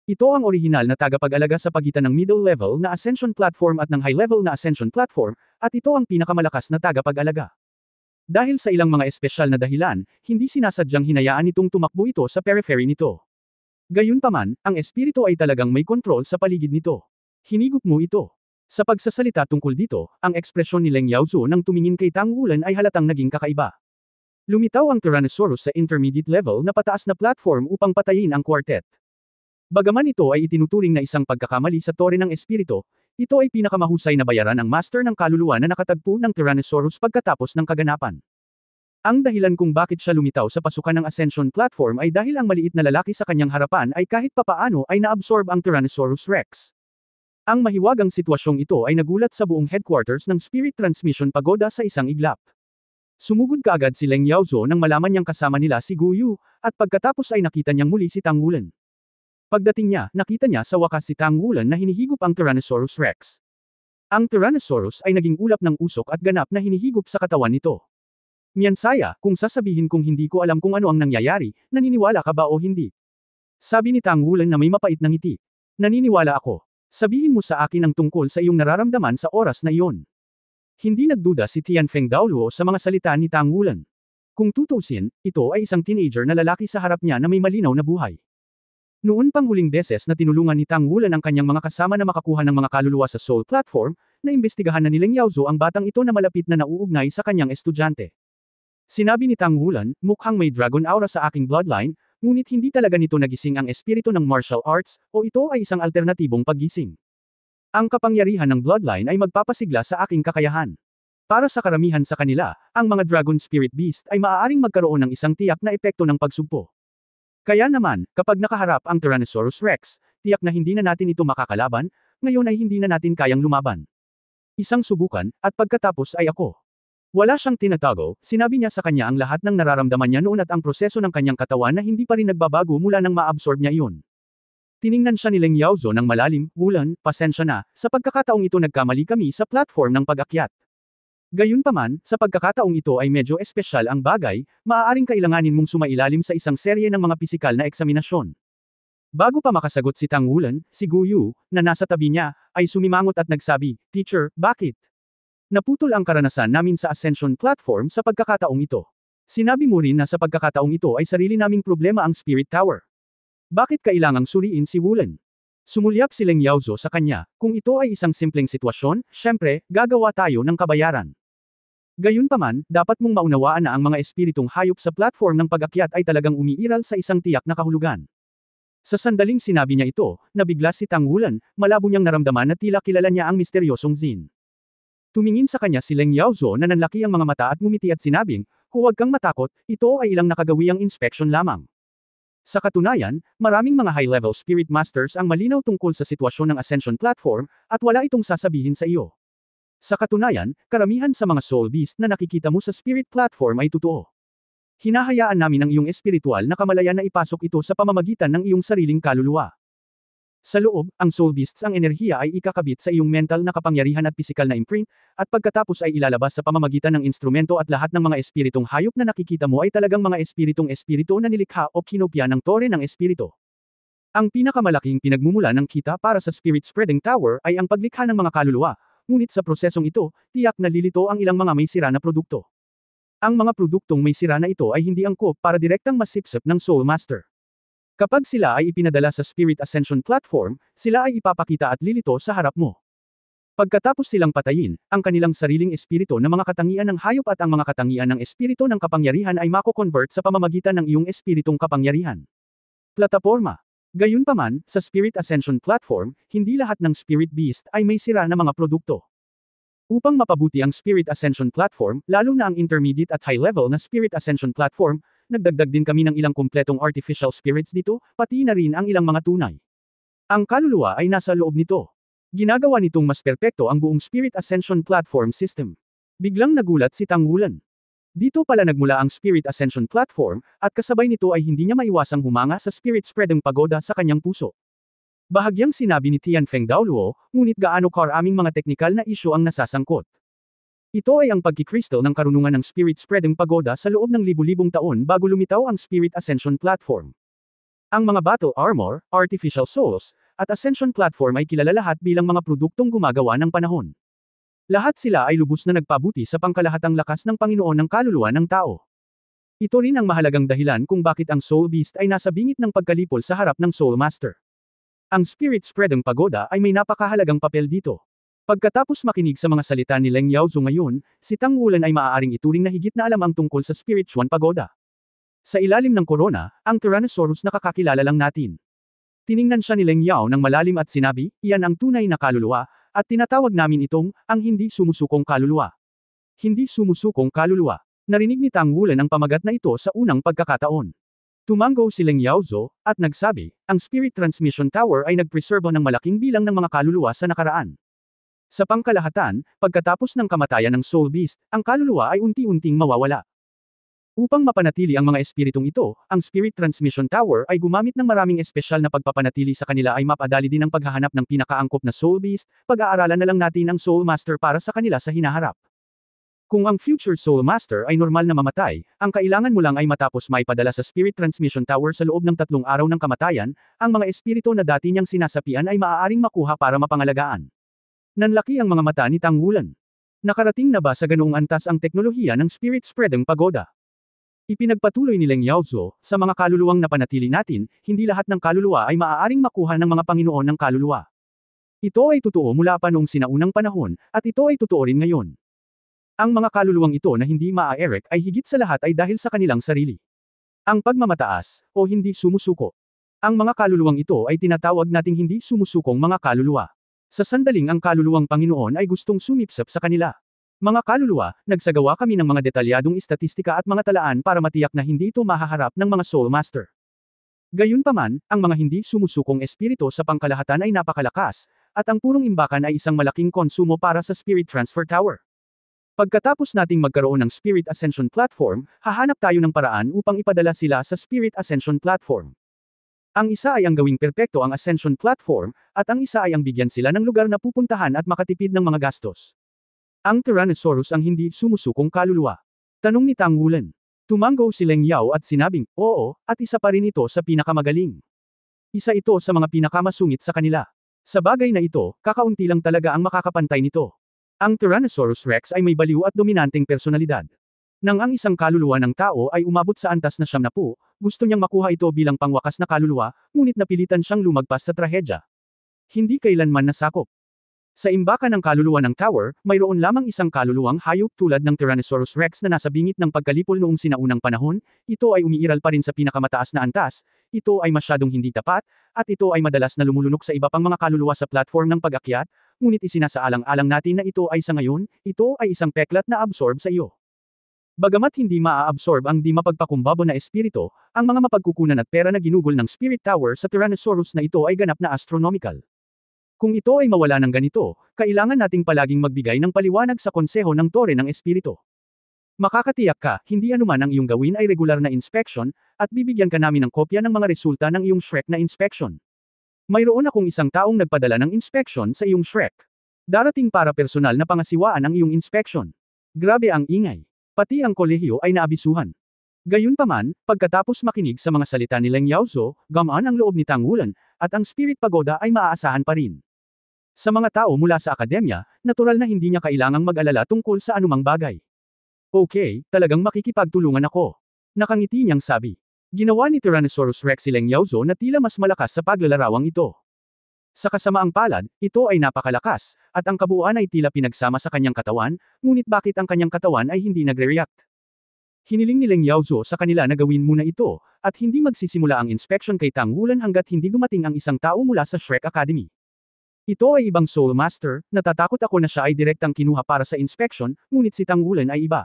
Ito ang orihinal na tagapag-alaga sa pagitan ng middle level na Ascension platform at ng high level na Ascension platform, at ito ang pinakamalakas na tagapag-alaga. Dahil sa ilang mga espesyal na dahilan, hindi sinasadyang hinayaan nitong tumakbo ito sa periphery nito. Gayunpaman, ang espiritu ay talagang may kontrol sa paligid nito. Hinigup mo ito. Sa pagsasalita tungkol dito, ang ekspresyon ni Leng Yaozu nang tumingin kay Tang Wulan ay halatang naging kakaiba. Lumitaw ang Tyrannosaurus sa intermediate level na pataas na platform upang patayin ang quartet. Bagaman ito ay itinuturing na isang pagkakamali sa tore ng espiritu, ito ay pinakamahusay na bayaran ng master ng kaluluwa na nakatagpo ng Tyrannosaurus pagkatapos ng kaganapan. Ang dahilan kung bakit siya lumitaw sa pasukan ng Ascension platform ay dahil ang maliit na lalaki sa kanyang harapan ay kahit papaano ay naabsorb ang Tyrannosaurus Rex. Ang mahiwagang sitwasyong ito ay nagulat sa buong headquarters ng Spirit Transmission Pagoda sa isang iglap. Sumugod kaagad si Leng Yaozu nang malaman niyang kasama nila si Gu Yu, at pagkatapos ay nakita niyang muli si Tang Wulan. Pagdating niya, nakita niya sa wakas si Tang Wulan na hinihigop ang Tyrannosaurus Rex. Ang Tyrannosaurus ay naging ulap ng usok at ganap na hinihigop sa katawan nito. Miyansaya, kung sasabihin kong hindi ko alam kung ano ang nangyayari, naniniwala ka ba o hindi? Sabi ni Tang Wulan na may mapait na ngiti. Naniniwala ako. Sabihin mo sa akin ang tungkol sa iyong nararamdaman sa oras na iyon. Hindi nagduda si Tianfeng Daoluo sa mga salita ni Tang Wulan. Kung tutusin, ito ay isang teenager na lalaki sa harap niya na may malinaw na buhay. Noon pang huling beses na tinulungan ni Tang Wulan ang kanyang mga kasama na makakuha ng mga kaluluwa sa Soul Platform, naimbestigahan na ni Leng Yaozu ang batang ito na malapit na nauugnay sa kanyang estudyante. Sinabi ni Tang Wulan, mukhang may dragon aura sa aking bloodline, ngunit hindi talaga nito nagising ang espiritu ng martial arts, o ito ay isang alternatibong paggising. Ang kapangyarihan ng bloodline ay magpapasigla sa aking kakayahan. Para sa karamihan sa kanila, ang mga dragon spirit beast ay maaaring magkaroon ng isang tiyak na epekto ng pagsugpo. Kaya naman, kapag nakaharap ang Tyrannosaurus Rex, tiyak na hindi na natin ito makakalaban, ngayon ay hindi na natin kayang lumaban. Isang subukan, at pagkatapos ay ako. Wala siyang tinatago, sinabi niya sa kanya ang lahat ng nararamdaman niya noon at ang proseso ng kanyang katawan na hindi pa rin nagbabago mula nang ma-absorb niya iyon. Tiningnan siya ni Leng Yaozu ng malalim, Wulan, pasensya na, sa pagkakataong ito nagkamali kami sa platform ng pag-akyat. Gayunpaman, sa pagkakataong ito ay medyo espesyal ang bagay, maaaring kailanganin mong sumailalim sa isang serye ng mga pisikal na eksaminasyon. Bago pa makasagot si Tang Wulan, si Gu Yu, na nasa tabi niya, ay sumimangot at nagsabi, Teacher, bakit? Naputol ang karanasan namin sa Ascension platform sa pagkakataong ito. Sinabi mo rin na sa pagkakataong ito ay sarili naming problema ang Spirit Tower. Bakit kailangang suriin si Wulan? Sumulyap si Leng Yaozu sa kanya, kung ito ay isang simpleng sitwasyon, syempre, gagawa tayo ng kabayaran. Gayunpaman, dapat mong maunawaan na ang mga espiritong hayop sa platform ng pag-akyat ay talagang umiiral sa isang tiyak na kahulugan. Sa sandaling sinabi niya ito, nabigla si Tang Wulan, malabo niyang naramdaman na tila kilala niya ang misteryosong Zin. Tumingin sa kanya si Leng Yaozu na nanlaki ang mga mata at ngumiti at sinabing, huwag kang matakot, ito ay ilang nakagawiang inspection lamang. Sa katunayan, maraming mga high-level spirit masters ang malinaw tungkol sa sitwasyon ng Ascension platform, at wala itong sasabihin sa iyo. Sa katunayan, karamihan sa mga soul beast na nakikita mo sa spirit platform ay totoo. Hinahayaan namin ang iyong espiritual na kamalayan na ipasok ito sa pamamagitan ng iyong sariling kaluluwa. Sa loob, ang soul beasts ang enerhiya ay ikakabit sa iyong mental na kapangyarihan at pisikal na imprint, at pagkatapos ay ilalabas sa pamamagitan ng instrumento at lahat ng mga espiritong hayop na nakikita mo ay talagang mga espiritong espiritu na nilikha o kinopya ng tore ng espiritu. Ang pinakamalaking pinagmumula ng kita para sa Spirit Spreading Tower ay ang paglikha ng mga kaluluwa, ngunit sa prosesong ito, tiyak na lilito ang ilang mga may sira na produkto. Ang mga produktong may sira na ito ay hindi angkop para direktang masipsip ng Soul Master. Kapag sila ay ipinadala sa Spirit Ascension platform, sila ay ipapakita at lilito sa harap mo. Pagkatapos silang patayin, ang kanilang sariling espiritu na mga katangian ng hayop at ang mga katangian ng espiritu ng kapangyarihan ay mako-convert sa pamamagitan ng iyong espiritong kapangyarihan. Plataporma. Gayunpaman, sa Spirit Ascension platform, hindi lahat ng Spirit Beast ay may sira na mga produkto. Upang mapabuti ang Spirit Ascension platform, lalo na ang intermediate at high-level na Spirit Ascension platform, nagdagdag din kami ng ilang kumpletong artificial spirits dito, pati na rin ang ilang mga tunay. Ang kaluluwa ay nasa loob nito. Ginagawa nitong mas perpekto ang buong Spirit Ascension platform system. Biglang nagulat si Tang Wulan. Dito pala nagmula ang Spirit Ascension platform, at kasabay nito ay hindi niya maiwasang humanga sa Spirit Spreading Pagoda sa kanyang puso. Bahagyang sinabi ni Tianfeng Daoluo, ngunit gaano karaming mga teknikal na isyu ang nasasangkot. Ito ay ang pagkikrystal ng karunungan ng Spirit Spreading Pagoda sa loob ng libu-libong taon bago lumitaw ang Spirit Ascension Platform. Ang mga battle armor, artificial souls, at Ascension Platform ay kilala lahat bilang mga produktong gumagawa ng panahon. Lahat sila ay lubos na nagpabuti sa pangkalahatang lakas ng Panginoon ng kaluluwa ng tao. Ito rin ang mahalagang dahilan kung bakit ang Soul Beast ay nasa bingit ng pagkalipol sa harap ng Soul Master. Ang Spirit Spreading Pagoda ay may napakahalagang papel dito. Pagkatapos makinig sa mga salita ni Leng Yaozu ngayon, si Tang Wulan ay maaaring ituring na higit na alam ang tungkol sa Spiritual Pagoda. Sa ilalim ng korona, ang Tyrannosaurus nakakakilala lang natin. Tiningnan siya ni Leng Yao ng malalim at sinabi, iyan ang tunay na kaluluwa, at tinatawag namin itong, ang hindi sumusukong kaluluwa. Hindi sumusukong kaluluwa. Narinig ni Tang Wulan ang pamagat na ito sa unang pagkakataon. Tumango si Leng Yaozu, at nagsabi, ang Spirit Transmission Tower ay nagpreserbo ng malaking bilang ng mga kaluluwa sa nakaraan. Sa pangkalahatan, pagkatapos ng kamatayan ng Soul Beast, ang kaluluwa ay unti-unting mawawala. Upang mapanatili ang mga espiritong ito, ang Spirit Transmission Tower ay gumamit ng maraming espesyal na pagpapanatili sa kanila ay mapadali din ang paghahanap ng pinakaangkop na Soul Beast, pag-aaralan na lang natin ang Soul Master para sa kanila sa hinaharap. Kung ang future Soul Master ay normal na mamatay, ang kailangan mo lang ay matapos maipadala sa Spirit Transmission Tower sa loob ng 3 araw ng kamatayan, ang mga espirito na dati niyang sinasapian ay maaaring makuha para mapangalagaan. Nanlaki ang mga mata ni Tang Wulan. Nakarating na ba sa ganoong antas ang teknolohiya ng Spirit Spreading Pagoda? Ipinagpatuloy ni Leng Yaozu, sa mga kaluluwang napanatili natin, hindi lahat ng kaluluwa ay maaaring makuha ng mga Panginoon ng kaluluwa. Ito ay totoo mula pa noong sinaunang panahon, at ito ay totoo rin ngayon. Ang mga kaluluwang ito na hindi maa-erect ay higit sa lahat ay dahil sa kanilang sarili. Ang pagmamataas, o hindi sumusuko. Ang mga kaluluwang ito ay tinatawag nating hindi sumusukong mga kaluluwa. Sa sandaling ang kaluluwang Panginoon ay gustong sumipsap sa kanila. Mga kaluluwa, nagsagawa kami ng mga detalyadong istatistika at mga talaan para matiyak na hindi ito mahaharap ng mga Soul Master. Gayunpaman, ang mga hindi sumusukong espiritu sa pangkalahatan ay napakalakas, at ang purong imbakan ay isang malaking konsumo para sa Spirit Transfer Tower. Pagkatapos nating magkaroon ng Spirit Ascension Platform, hahanap tayo ng paraan upang ipadala sila sa Spirit Ascension Platform. Ang isa ay ang gawing perpekto ang Ascension Platform, at ang isa ay ang bigyan sila ng lugar na pupuntahan at makatipid ng mga gastos. Ang Tyrannosaurus ang hindi sumusukong kaluluwa. Tanong ni Tang Wulan. Tumango si Leng Yao at sinabing, oo, at isa pa rin ito sa pinakamagaling. Isa ito sa mga pinakamasungit sa kanila. Sa bagay na ito, kakaunti lang talaga ang makakapantay nito. Ang Tyrannosaurus Rex ay may baliw at dominanteng personalidad. Nang ang isang kaluluwa ng tao ay umabot sa antas na 70, gusto niyang makuha ito bilang pangwakas na kaluluwa, ngunit napilitan siyang lumagpas sa trahedya. Hindi kailanman nasakop. Sa imbakan ng kaluluwa ng tower, mayroon lamang isang kaluluwang hayop tulad ng Tyrannosaurus Rex na nasa bingit ng pagkalipol noong sinaunang panahon, ito ay umiiral pa rin sa pinakamataas na antas, ito ay masyadong hindi tapat, at ito ay madalas na lumulunok sa iba pang mga kaluluwa sa platform ng pag-akyat, ngunit isinasaalang-alang natin na ito ay sa ngayon, ito ay isang peklat na absorb sa iyo. Bagamat hindi maa-absorb ang di mapagpakumbaba na espiritu, ang mga mapagkukunan at pera na ginugol ng Spirit Tower sa Tyrannosaurus na ito ay ganap na astronomical. Kung ito ay mawala ng ganito, kailangan nating palaging magbigay ng paliwanag sa konseho ng Tore ng Espiritu. Makakatiyak ka, hindi anuman ang iyong gawin ay regular na inspection, at bibigyan ka namin ng kopya ng mga resulta ng iyong Shrek na inspection. Mayroon akong isang taong nagpadala ng inspection sa iyong Shrek. Darating para personal na pangasiwaan ang iyong inspection. Grabe ang ingay. Pati ang kolehiyo ay naabisuhan. Gayunpaman, pagkatapos makinig sa mga salita ni Leng Yaozu, gamaan ang loob ni Tang Wulan, at ang Spirit Pagoda ay maaasahan pa rin. Sa mga tao mula sa akademya, natural na hindi niya kailangang mag-alala tungkol sa anumang bagay. Okay, talagang makikipagtulungan ako. Nakangiti niyang sabi. Ginawa ni Tyrannosaurus Rex si Leng Yaozu na tila mas malakas sa paglalarawang ito. Sa kasamaang palad, ito ay napakalakas, at ang kabuuan ay tila pinagsama sa kanyang katawan, ngunit bakit ang kanyang katawan ay hindi nagre-react? Hiniling ni Leng Yaozu sa kanila na gawin muna ito, at hindi magsisimula ang inspection kay Tang Wulan hanggat hindi dumating ang isang tao mula sa Shrek Academy. Ito ay ibang Soul Master, natatakot ako na siya ay direktang kinuha para sa inspection, ngunit si Tang Wulan ay iba.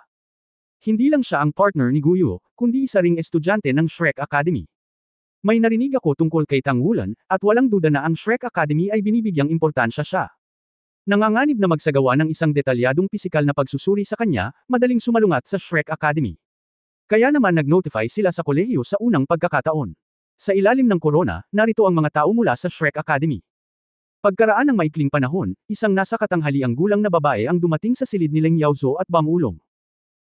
Hindi lang siya ang partner ni Guyu, kundi isa ring estudyante ng Shrek Academy. May narinig ako tungkol kay Tang Wulan, at walang duda na ang Shrek Academy ay binibigyang importansya siya. Nanganganib na magsagawa ng isang detalyadong pisikal na pagsusuri sa kanya, madaling sumalungat sa Shrek Academy. Kaya naman nag-notify sila sa kolehiyo sa unang pagkakataon. Sa ilalim ng korona, narito ang mga tao mula sa Shrek Academy. Pagkaraan ng maikling panahon, isang nasa katanghaliang gulang na babae ang dumating sa silid ni Leng Yaozu at bamulong.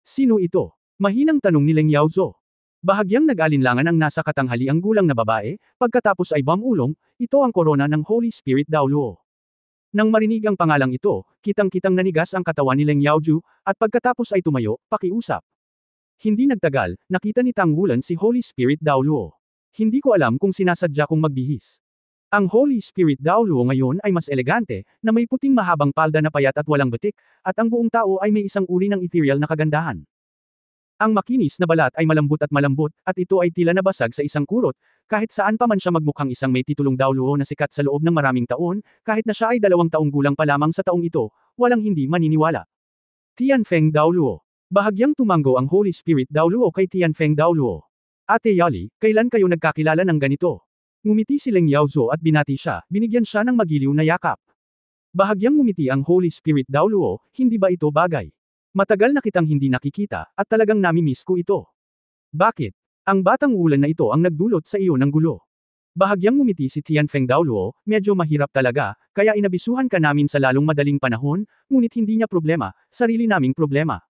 Sino ito? Mahinang tanong ni Leng Yaozu. Bahagyang nag-alinlangan ang nasa katanghaliang gulang na babae, pagkatapos ay bamulong, ito ang korona ng Holy Spirit Daoluo. Nang marinig ang pangalang ito, kitang-kitang nanigas ang katawan ni Leng Yaozu, at pagkatapos ay tumayo, pakiusap. Hindi nagtagal, nakita ni Tang Wulan si Holy Spirit Daoluo. Hindi ko alam kung sinasadya kong magbihis. Ang Holy Spirit Dao Luo ngayon ay mas elegante, na may puting mahabang palda na payat at walang batik, at ang buong tao ay may isang uri ng ethereal na kagandahan. Ang makinis na balat ay malambot, at ito ay tila nabasag sa isang kurot, kahit saan pa man siya magmukhang isang may titulong Dao Luo na sikat sa loob ng maraming taon, kahit na siya ay 2 taong gulang pa lamang sa taong ito, walang hindi maniniwala. Tianfeng Dao Luo. Bahagyang tumango ang Holy Spirit Dao Luo kay Tianfeng Dao Luo. Ate Yali, kailan kayo nagkakilala ng ganito? Ngumiti si Leng Yaozo at binati siya, binigyan siya ng magiliw na yakap. Bahagyang ngumiti ang Holy Spirit Dao Luo, hindi ba ito bagay? Matagal na kitang hindi nakikita, at talagang nami-miss ko ito. Bakit? Ang batang ulan na ito ang nagdulot sa iyo ng gulo. Bahagyang ngumiti si Tianfeng Dao Luo, medyo mahirap talaga, kaya inabisuhan ka namin sa lalong madaling panahon, ngunit hindi niya problema, sarili naming problema.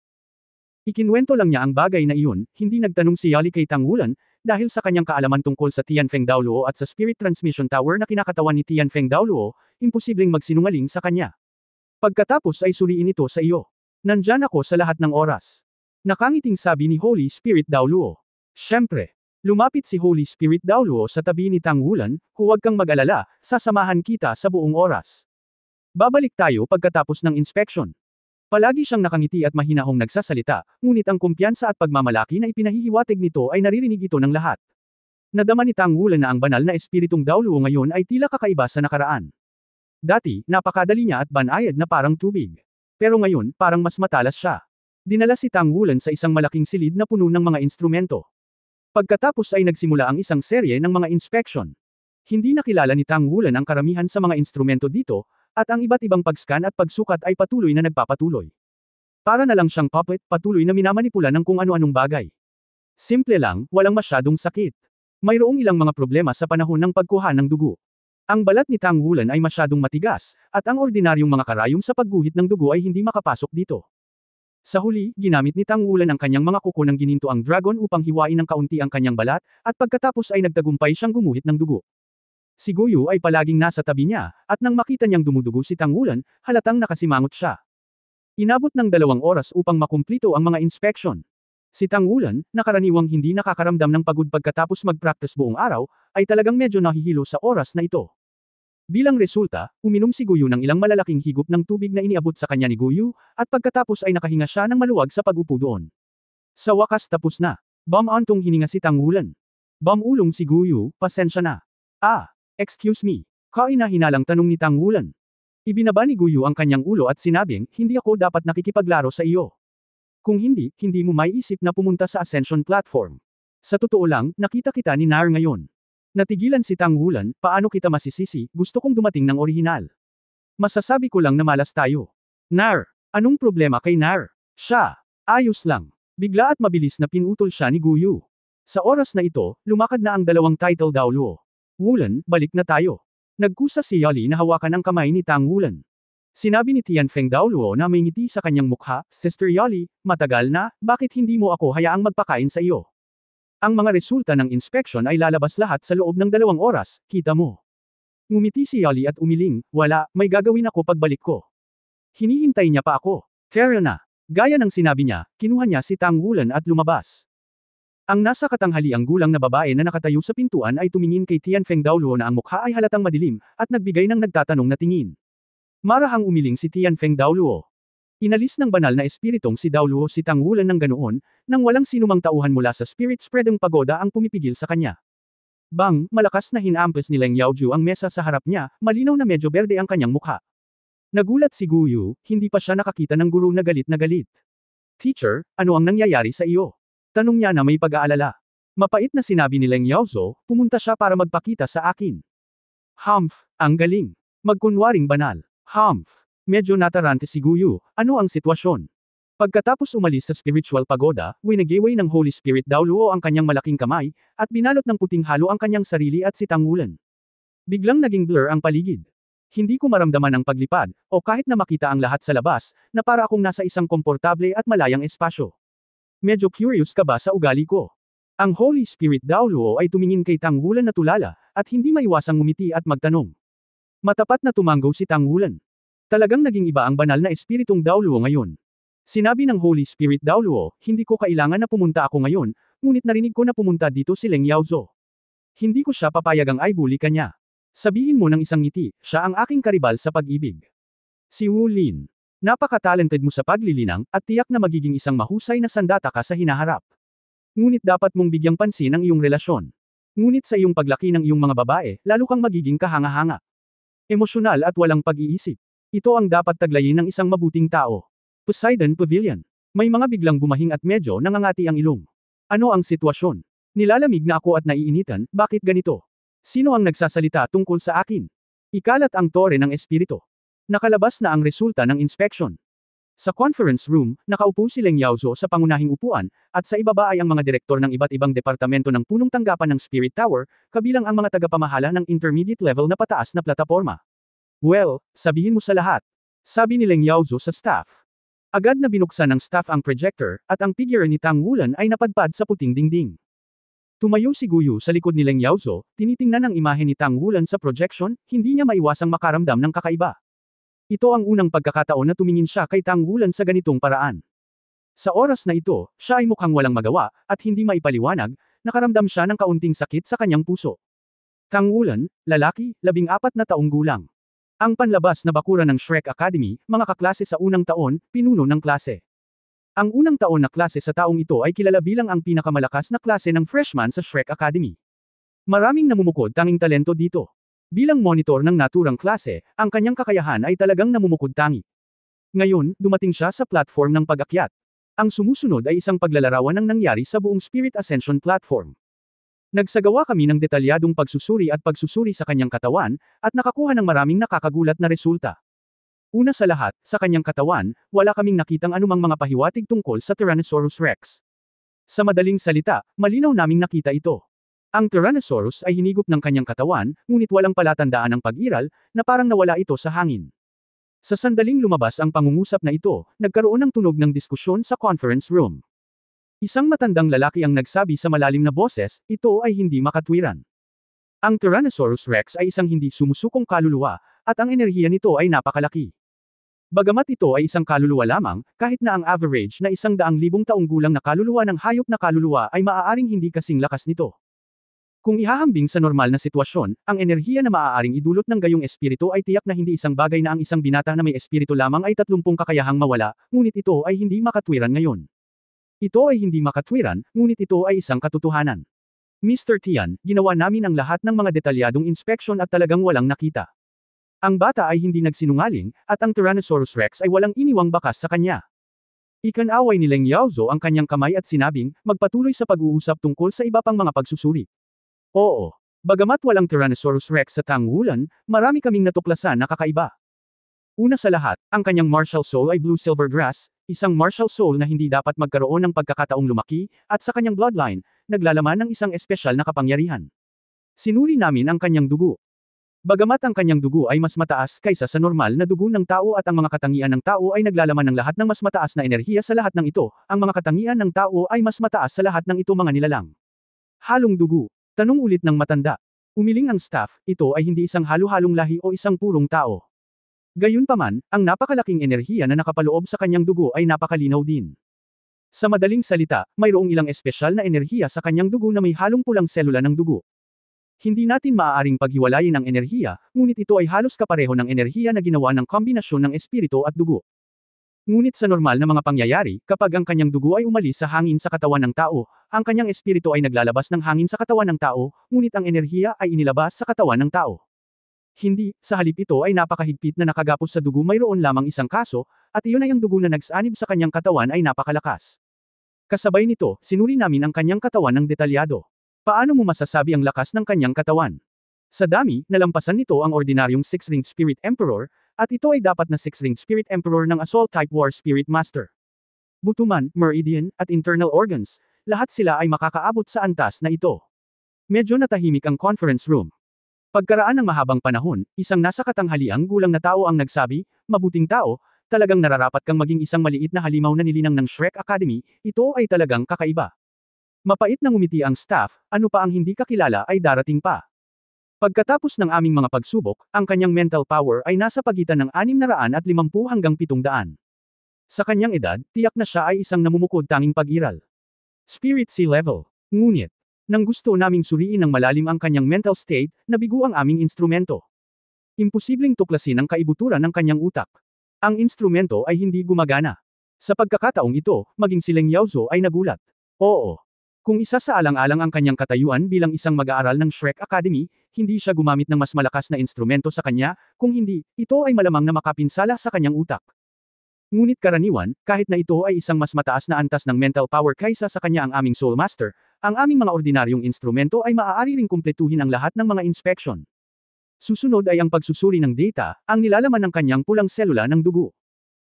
Ikinwento lang niya ang bagay na iyon, hindi nagtanong si Yali kay Tangulan, dahil sa kanyang kaalaman tungkol sa Tianfeng Dao Luo at sa Spirit Transmission Tower na kinakatawan ni Tianfeng Dao Luo, imposibleng magsinungaling sa kanya. Pagkatapos ay suriin ito sa iyo. Nandyan ako sa lahat ng oras. Nakangiting sabi ni Holy Spirit Dao Luo. Siyempre. Lumapit si Holy Spirit Dao Luo sa tabi ni Tangulan, huwag kang mag-alala, sasamahan kita sa buong oras. Babalik tayo pagkatapos ng inspection. Palagi siyang nakangiti at mahinahong nagsasalita, ngunit ang kumpiyansa at pagmamalaki na ipinahihiwatig nito ay naririnig ito ng lahat. Nadama ni Tangulan na ang banal na espiritong Dao Luo ngayon ay tila kakaiba sa nakaraan. Dati, napakadali niya at banayad na parang tubig. Pero ngayon, parang mas matalas siya. Dinala si Tangulan sa isang malaking silid na puno ng mga instrumento. Pagkatapos ay nagsimula ang isang serye ng mga inspection. Hindi nakilala ni Tangulan ang karamihan sa mga instrumento dito, at ang iba't ibang pag-scan at pagsukat ay patuloy na nagpapatuloy. Para na lang siyang puppet, patuloy na minamanipula ng kung ano-anong bagay. Simple lang, walang masyadong sakit. Mayroong ilang mga problema sa panahon ng pagkuha ng dugo. Ang balat ni Tangulan ay masyadong matigas, at ang ordinaryong mga karayom sa pagguhit ng dugo ay hindi makapasok dito. Sa huli, ginamit ni Tangulan ang kanyang mga kuko ng gininto ang dragon upang hiwain ng kaunti ang kanyang balat, at pagkatapos ay nagtagumpay siyang gumuhit ng dugo. Si Guyu ay palaging nasa tabi niya, at nang makita niyang dumudugo si Tangulan, halatang nakasimangot siya. Inabot ng 2 oras upang makumplito ang mga inspection. Si Tangulan, na karaniwang hindi nakakaramdam ng pagod pagkatapos mag-practice buong araw, ay talagang medyo nahihilo sa oras na ito. Bilang resulta, uminom si Guyu ng ilang malalaking higop ng tubig na iniabot sa kanya ni Guyu, at pagkatapos ay nakahinga siya ng maluwag sa pag-upo doon. Sa wakas tapos na. Bam-antong hininga si Tangulan. Bam-ulong si Guyu, pasensya na. Excuse me. Kaina-hinalang tanong ni Tangulan. Ibinaba ni Guyu ang kanyang ulo at sinabing, hindi ako dapat nakikipaglaro sa iyo. Kung hindi, hindi mo maiisip na pumunta sa Ascension Platform. Sa totoo lang, nakita kita ni Nar ngayon. Natigilan si Tangulan, paano kita masisisi, gusto kong dumating ng orihinal. Masasabi ko lang na malas tayo. Nar, anong problema kay Nar? Siya, ayos lang. Bigla at mabilis na pinutol siya ni Guyu. Sa oras na ito, lumakad na ang 2 title Dao Luo. Wulan, balik na tayo. Nagkusa si Yali na hawakan ang kamay ni Tangulan. Sinabi ni Tianfeng Dao Luo na may ngiti sa kanyang mukha, Sister Yali, matagal na, bakit hindi mo ako hayaang magpakain sa iyo? Ang mga resulta ng inspection ay lalabas lahat sa loob ng 2 oras, kita mo. Ngumiti si Yali at umiling, wala, may gagawin ako pagbalik ko. Hinihintay niya pa ako. Tara na. Gaya ng sinabi niya, kinuha niya si Tangulan at lumabas. Ang nasa katanghaliang gulang na babae na nakatayo sa pintuan ay tumingin kay Tianfeng Dao Luo na ang mukha ay halatang madilim, at nagbigay ng nagtatanong na tingin. Marahang umiling si Tianfeng Dao Luo. Inalis ng banal na espiritong si Dao Luo si Tangulan ng ganoon, nang walang sinumang tauhan mula sa Spirit Spreading Pagoda ang pumipigil sa kanya. Bang, malakas na hinampes ni Leng Yaoju ang mesa sa harap niya, malinaw na medyo berde ang kanyang mukha. Nagulat si Guyu, hindi pa siya nakakita ng guru na galit na galit. Teacher, ano ang nangyayari sa iyo? Tanong niya na may pag-aalala. Mapait na sinabi ni Leng Yaozo, pumunta siya para magpakita sa akin. Humph, ang galing. Magkunwaring banal. Humph. Medyo natarante si Guyu, ano ang sitwasyon? Pagkatapos umalis sa spiritual pagoda, winageway ng Holy Spirit Dao Luo ang kanyang malaking kamay, at binalot ng puting halo ang kanyang sarili at si Tangulan. Biglang naging blur ang paligid. Hindi ko maramdaman ang paglipad, o kahit na makita ang lahat sa labas, na para akong nasa isang komportable at malayang espasyo. Medyo curious ka ba sa ugali ko? Ang Holy Spirit Dao Luo ay tumingin kay Tangulan na tulala, at hindi maiwasang ngumiti at magtanong. Matapat na tumango si Tangulan. Talagang naging iba ang banal na espiritong Dao Luo ngayon. Sinabi ng Holy Spirit Dao Luo, hindi ko kailangan na pumunta ako ngayon, ngunit narinig ko na pumunta dito si Leng Yaozo. Hindi ko siya papayagang ay bully ka niya. Sabihin mo ng isang ngiti, siya ang aking karibal sa pag-ibig. Si Wu Lin. Napaka-talented mo sa paglilinang, at tiyak na magiging isang mahusay na sandata ka sa hinaharap. Ngunit dapat mong bigyang pansin ang iyong relasyon. Ngunit sa iyong paglaki ng iyong mga babae, lalo kang magiging kahanga-hanga. Emosyonal at walang pag-iisip. Ito ang dapat taglayin ng isang mabuting tao. Poseidon Pavilion. May mga biglang bumahing at medyo nangangati ang ilong. Ano ang sitwasyon? Nilalamig na ako at naiinitan, bakit ganito? Sino ang nagsasalita tungkol sa akin? Ikalat ang tore ng espiritu. Nakalabas na ang resulta ng inspection. Sa conference room, nakaupo si Leng Yaozo sa pangunahing upuan, at sa ibaba ay ang mga direktor ng iba't ibang departamento ng punong tanggapan ng Spirit Tower, kabilang ang mga tagapamahala ng intermediate level na pataas na plataporma. Well, sabihin mo sa lahat. Sabi ni Leng Yaozo sa staff. Agad na binuksan ng staff ang projector, at ang figure ni Tang Wulan ay napadpad sa puting dingding. Tumayo si Guyu sa likod ni Leng Yaozo, tinitingnan ang imahe ni Tang Wulan sa projection, hindi niya maiwasang makaramdam ng kakaiba. Ito ang unang pagkakataon na tumingin siya kay Tang Wulan sa ganitong paraan. Sa oras na ito, siya ay mukhang walang magawa, at hindi maipaliwanag, nakaramdam siya ng kaunting sakit sa kanyang puso. Tang Wulan, lalaki, 14 na taong gulang. Ang panlabas na bakuran ng Shrek Academy, mga kaklase sa unang taon, pinuno ng klase. Ang unang taon na klase sa taong ito ay kilala bilang ang pinakamalakas na klase ng freshman sa Shrek Academy. Maraming namumukod tanging talento dito. Bilang monitor ng naturang klase, ang kanyang kakayahan ay talagang namumukod-tangi. Ngayon, dumating siya sa platform ng pag-akyat. Ang sumusunod ay isang paglalarawan ng nangyari sa buong Spirit Ascension platform. Nagsagawa kami ng detalyadong pagsusuri at pagsusuri sa kanyang katawan, at nakakuha ng maraming nakakagulat na resulta. Una sa lahat, sa kanyang katawan, wala kaming nakitang anumang mga pahiwatig tungkol sa Tyrannosaurus Rex. Sa madaling salita, malinaw naming nakita ito. Ang Tyrannosaurus ay hinigop ng kanyang katawan, ngunit walang palatandaan ng pag-iral, na parang nawala ito sa hangin. Sa sandaling lumabas ang pangungusap na ito, nagkaroon ng tunog ng diskusyon sa conference room. Isang matandang lalaki ang nagsabi sa malalim na boses, ito ay hindi makatwiran. Ang Tyrannosaurus Rex ay isang hindi sumusukong kaluluwa, at ang enerhiya nito ay napakalaki. Bagamat ito ay isang kaluluwa lamang, kahit na ang average na 100,000 taong gulang na kaluluwa ng hayop na kaluluwa ay maaaring hindi kasing lakas nito. Kung ihahambing sa normal na sitwasyon, ang enerhiya na maaaring idulot ng gayong espiritu ay tiyak na hindi isang bagay na ang isang binata na may espiritu lamang ay 30 kakayahang mawala, ngunit ito ay hindi makatwiran ngayon. Ito ay hindi makatwiran, ngunit ito ay isang katotohanan. Mr. Tian, ginawa namin ang lahat ng mga detalyadong inspeksyon at talagang walang nakita. Ang bata ay hindi nagsinungaling, at ang Tyrannosaurus Rex ay walang iniwang bakas sa kanya. Ikanaway ni Leng Yaozo ang kanyang kamay at sinabing, magpatuloy sa pag-uusap tungkol sa iba pang mga pagsusuri. Oo. Bagamat walang Tyrannosaurus Rex sa Tang Wulan, marami kaming natuklasan na kakaiba. Una sa lahat, ang kanyang martial soul ay Blue Silver Grass, isang martial soul na hindi dapat magkaroon ng pagkakataong lumaki, at sa kanyang bloodline, naglalaman ng isang espesyal na kapangyarihan. Sinuri namin ang kanyang dugo. Bagamat ang kanyang dugo ay mas mataas kaysa sa normal na dugo ng tao at ang mga katangian ng tao ay naglalaman ng lahat ng mas mataas na enerhiya sa lahat ng ito, ang mga katangian ng tao ay mas mataas sa lahat ng ito mga nilalang. Halong dugo. Tanong ulit ng matanda. Umiling ang staff, ito ay hindi isang halo-halong lahi o isang purong tao. Gayunpaman, ang napakalaking enerhiya na nakapaloob sa kanyang dugo ay napakalinaw din. Sa madaling salita, mayroong ilang espesyal na enerhiya sa kanyang dugo na may halong pulang selula ng dugo. Hindi natin maaaring paghiwalayin ang enerhiya, ngunit ito ay halos kapareho ng enerhiya na ginawa ng kombinasyon ng espiritu at dugo. Ngunit sa normal na mga pangyayari, kapag ang kanyang dugo ay umalis sa hangin sa katawan ng tao, ang kanyang espiritu ay naglalabas ng hangin sa katawan ng tao, ngunit ang enerhiya ay inilabas sa katawan ng tao. Hindi, sa halip ito ay napakahigpit na nakagapos sa dugo mayroon lamang isang kaso, at iyon ay ang dugo na nagsanib sa kanyang katawan ay napakalakas. Kasabay nito, sinuri namin ang kanyang katawan ng detalyado. Paano mo masasabi ang lakas ng kanyang katawan? Sa dami, nalampasan nito ang ordinaryong 6-ring Spirit Emperor, at ito ay dapat na 6-ring Spirit Emperor ng Assault Type War Spirit Master. Butuman, meridian, at internal organs, lahat sila ay makakaabot sa antas na ito. Medyo natahimik ang conference room. Pagkaraan ng mahabang panahon, isang nasa katanghaliang gulang na tao ang nagsabi, mabuting tao, talagang nararapat kang maging isang maliit na halimaw na nilinang ng Shrek Academy, ito ay talagang kakaiba. Mapait na ngumiti ang staff, ano pa ang hindi kakilala ay darating pa. Pagkatapos ng aming mga pagsubok, ang kanyang mental power ay nasa pagitan ng 650 hanggang 700. Sa kanyang edad, tiyak na siya ay isang namumukod tanging pag-iral. Spirit Sea Level. Ngunit, Nang gusto naming suriin ng malalim ang kanyang mental state, nabigo ang aming instrumento. Imposibleng tuklasin ang kaibuturan ng kanyang utak. Ang instrumento ay hindi gumagana. Sa pagkakataong ito, maging si Leng Yaozo ay nagulat. Oo. Kung isa sa alang-alang ang kanyang katayuan bilang isang mag-aaral ng Shrek Academy, hindi siya gumamit ng mas malakas na instrumento sa kanya, kung hindi, ito ay malamang na makapinsala sa kanyang utak. Ngunit karaniwan, kahit na ito ay isang mas mataas na antas ng mental power kaysa sa kanya ang aming Soul Master, ang aming mga ordinaryong instrumento ay maaari ring kumpletuhin ang lahat ng mga inspection. Susunod ay ang pagsusuri ng data, ang nilalaman ng kanyang pulang selula ng dugo.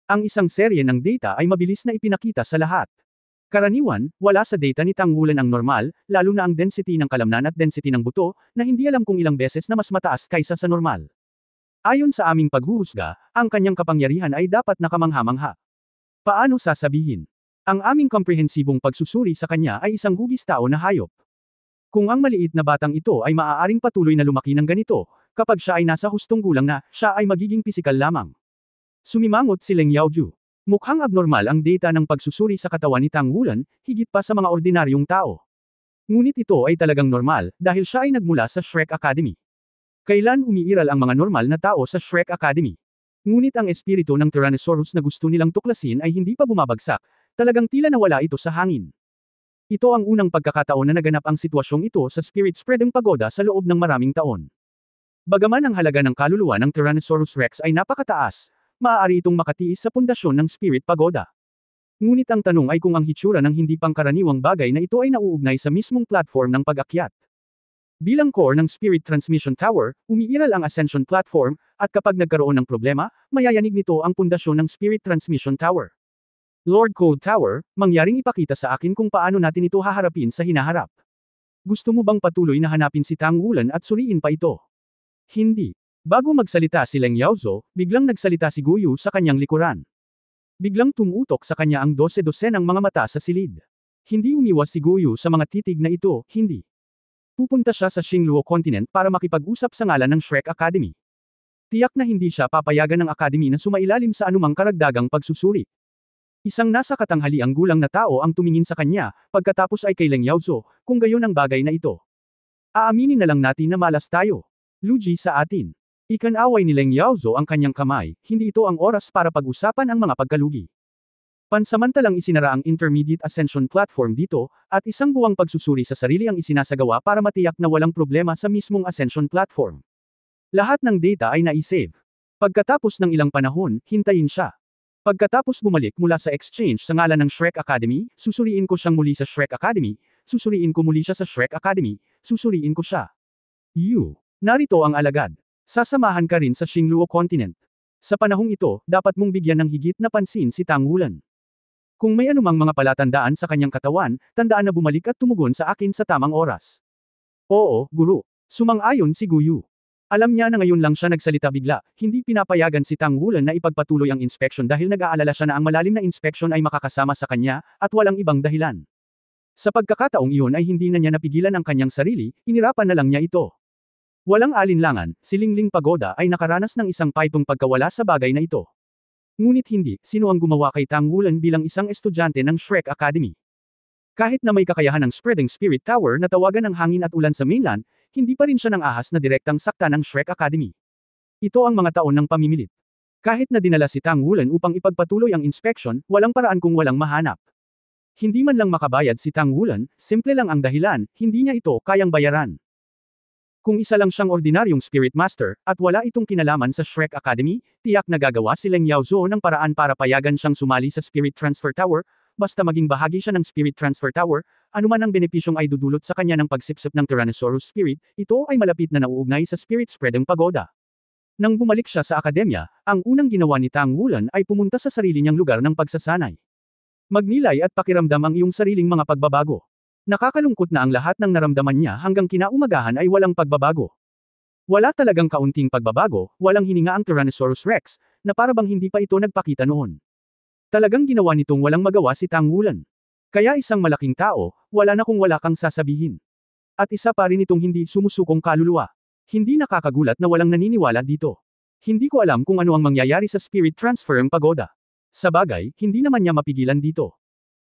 Ang isang serye ng data ay mabilis na ipinakita sa lahat. Karaniwan, wala sa data ni Tang Wulan ang normal, lalo na ang density ng kalamnan at density ng buto, na hindi alam kung ilang beses na mas mataas kaysa sa normal. Ayon sa aming paghuhusga, ang kanyang kapangyarihan ay dapat nakamangha-mangha. Paano sasabihin? Ang aming komprehensibong pagsusuri sa kanya ay isang hugis tao na hayop. Kung ang maliit na batang ito ay maaaring patuloy na lumaki ng ganito, kapag siya ay nasa hustong gulang na, siya ay magiging pisikal lamang. Sumimangot si Leng Yaoju. Mukhang abnormal ang data ng pagsusuri sa katawan ni Tang Wulan, higit pa sa mga ordinaryong tao. Ngunit ito ay talagang normal, dahil siya ay nagmula sa Shrek Academy. Kailan umiiral ang mga normal na tao sa Shrek Academy? Ngunit ang espiritu ng Tyrannosaurus na gusto nilang tuklasin ay hindi pa bumabagsak, talagang tila nawala ito sa hangin. Ito ang unang pagkakataon na naganap ang sitwasyong ito sa Spirit Spreading Pagoda sa loob ng maraming taon. Bagaman ang halaga ng kaluluwa ng Tyrannosaurus Rex ay napakataas, maaari itong makatiis sa pundasyon ng Spirit Pagoda. Ngunit ang tanong ay kung ang hitsura ng hindi pangkaraniwang bagay na ito ay nauugnay sa mismong platform ng pag-akyat. Bilang core ng Spirit Transmission Tower, umiiral ang Ascension Platform, at kapag nagkaroon ng problema, mayayanig nito ang pundasyon ng Spirit Transmission Tower. Lord Code Tower, mangyaring ipakita sa akin kung paano natin ito haharapin sa hinaharap. Gusto mo bang patuloy na hanapin si Tang Wulan at suriin pa ito? Hindi. Bago magsalita si Leng Yaozo, biglang nagsalita si Guyu sa kanyang likuran. Biglang tumutok sa kanya ang 12-dosenang mga mata sa silid. Hindi umiwas si Guyu sa mga titig na ito, hindi. Pupunta siya sa Xingluo Continent para makipag-usap sa ngalan ng Shrek Academy. Tiyak na hindi siya papayagan ng Academy na sumailalim sa anumang karagdagang pagsusuri. Isang nasa katanghaliang gulang na tao ang tumingin sa kanya, pagkatapos ay kay Leng Yaozo, kung gayon ang bagay na ito. Aaminin na lang natin na malas tayo. Luji sa atin. Ikanaway ni Leng Yaozo ang kanyang kamay, hindi ito ang oras para pag-usapan ang mga pagkalugi. Pansamantalang isinara ang Intermediate Ascension Platform dito, at isang buwang pagsusuri sa sarili ang isinasagawa para matiyak na walang problema sa mismong Ascension Platform. Lahat ng data ay naisave. Pagkatapos ng ilang panahon, hintayin siya. Pagkatapos bumalik mula sa exchange sa ngalan ng Shrek Academy, susuriin ko siyang muli sa Shrek Academy, susuriin ko muli siya sa Shrek Academy, susuriin ko siya. Narito ang alagad. Sasamahan ka rin sa Xingluo Continent. Sa panahong ito, dapat mong bigyan ng higit na pansin si Tang Wulan. Kung may anumang mga palatandaan sa kanyang katawan, tandaan na bumalik at tumugon sa akin sa tamang oras. Oo, guru. Sumang-ayon si Guyu. Alam niya na ngayon lang siya nagsalita bigla, hindi pinapayagan si Tang Wulan na ipagpatuloy ang inspection dahil nag-aalala siya na ang malalim na inspection ay makakasama sa kanya, at walang ibang dahilan. Sa pagkakataong iyon ay hindi na niya napigilan ang kanyang sarili, inirapan na lang niya ito. Walang alinlangan, si Lingling Pagoda ay nakaranas ng isang paitong pagkawala sa bagay na ito. Ngunit hindi, sino ang gumawa kay Tang Wulan bilang isang estudyante ng Shrek Academy? Kahit na may kakayahan ng Spreading Spirit Tower na tawagan ng hangin at ulan sa mainland, hindi pa rin siya ng ahas na direktang sakta ng Shrek Academy. Ito ang mga taon ng pamimilit. Kahit na dinala si Tang Wulan upang ipagpatuloy ang inspection, walang paraan kung walang mahanap. Hindi man lang makabayad si Tang Wulan, simple lang ang dahilan, hindi niya ito kayang bayaran. Kung isa lang siyang ordinaryong Spirit Master, at wala itong kinalaman sa Shrek Academy, tiyak na gagawa si Leng Yaozo ng paraan para payagan siyang sumali sa Spirit Transfer Tower, basta maging bahagi siya ng Spirit Transfer Tower, anuman ang benepisyong ay dudulot sa kanya ng pagsipsip ng Tyrannosaurus Spirit, ito ay malapit na nauugnay sa Spirit Spreading Pagoda. Nang bumalik siya sa akademya, ang unang ginawa ni Tang Wulan ay pumunta sa sarili niyang lugar ng pagsasanay. Magnilay at pakiramdam ang iyong sariling mga pagbabago. Nakakalungkot na ang lahat ng naramdaman niya hanggang kinaumagahan ay walang pagbabago. Wala talagang kaunting pagbabago, walang hininga ang Tyrannosaurus Rex, na parabang hindi pa ito nagpakita noon. Talagang ginawa nitong walang magawa si Tang Wulan. Kaya isang malaking tao, wala na kung wala kang sasabihin. At isa pa rin itong hindi sumusukong kaluluwa. Hindi nakakagulat na walang naniniwala dito. Hindi ko alam kung ano ang mangyayari sa Spirit Transfer ng Pagoda. Sa bagay, hindi naman niya mapigilan dito.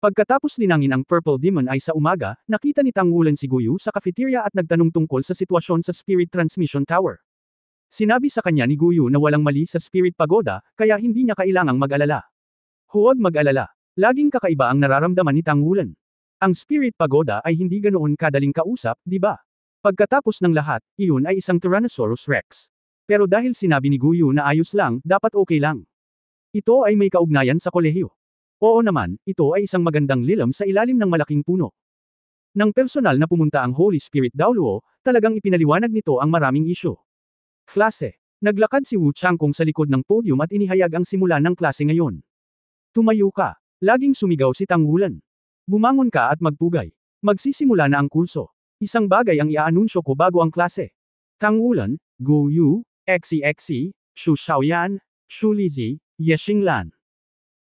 Pagkatapos linangin ang Purple Demon Eye sa umaga, nakita ni Tang Wulan si Guyu sa cafeteria at nagtanong tungkol sa sitwasyon sa Spirit Transmission Tower. Sinabi sa kanya ni Guyu na walang mali sa Spirit Pagoda, kaya hindi niya kailangang mag-alala. Huwag mag-alala. Laging kakaiba ang nararamdaman ni Tang Wulan. Ang Spirit Pagoda ay hindi ganoon kadaling kausap, di ba? Pagkatapos ng lahat, iyon ay isang Tyrannosaurus Rex. Pero dahil sinabi ni Guyu na ayos lang, dapat okay lang. Ito ay may kaugnayan sa kolehiyo. Oo naman, ito ay isang magandang lilam sa ilalim ng malaking puno. Nang personal na pumunta ang Holy Spirit Daoluo, talagang ipinaliwanag nito ang maraming isyu. Klase. Naglakad si Wu Changkong sa likod ng podium at inihayag ang simula ng klase ngayon. Tumayo ka. Laging sumigaw si Tang Wulan. Bumangon ka at magpugay. Magsisimula na ang kurso. Isang bagay ang iaanunsyo ko bago ang klase. Tang Wulan, Gu Yu, Xi, Xu Xiaoyan, Xu Lizi, Ye Xinglan.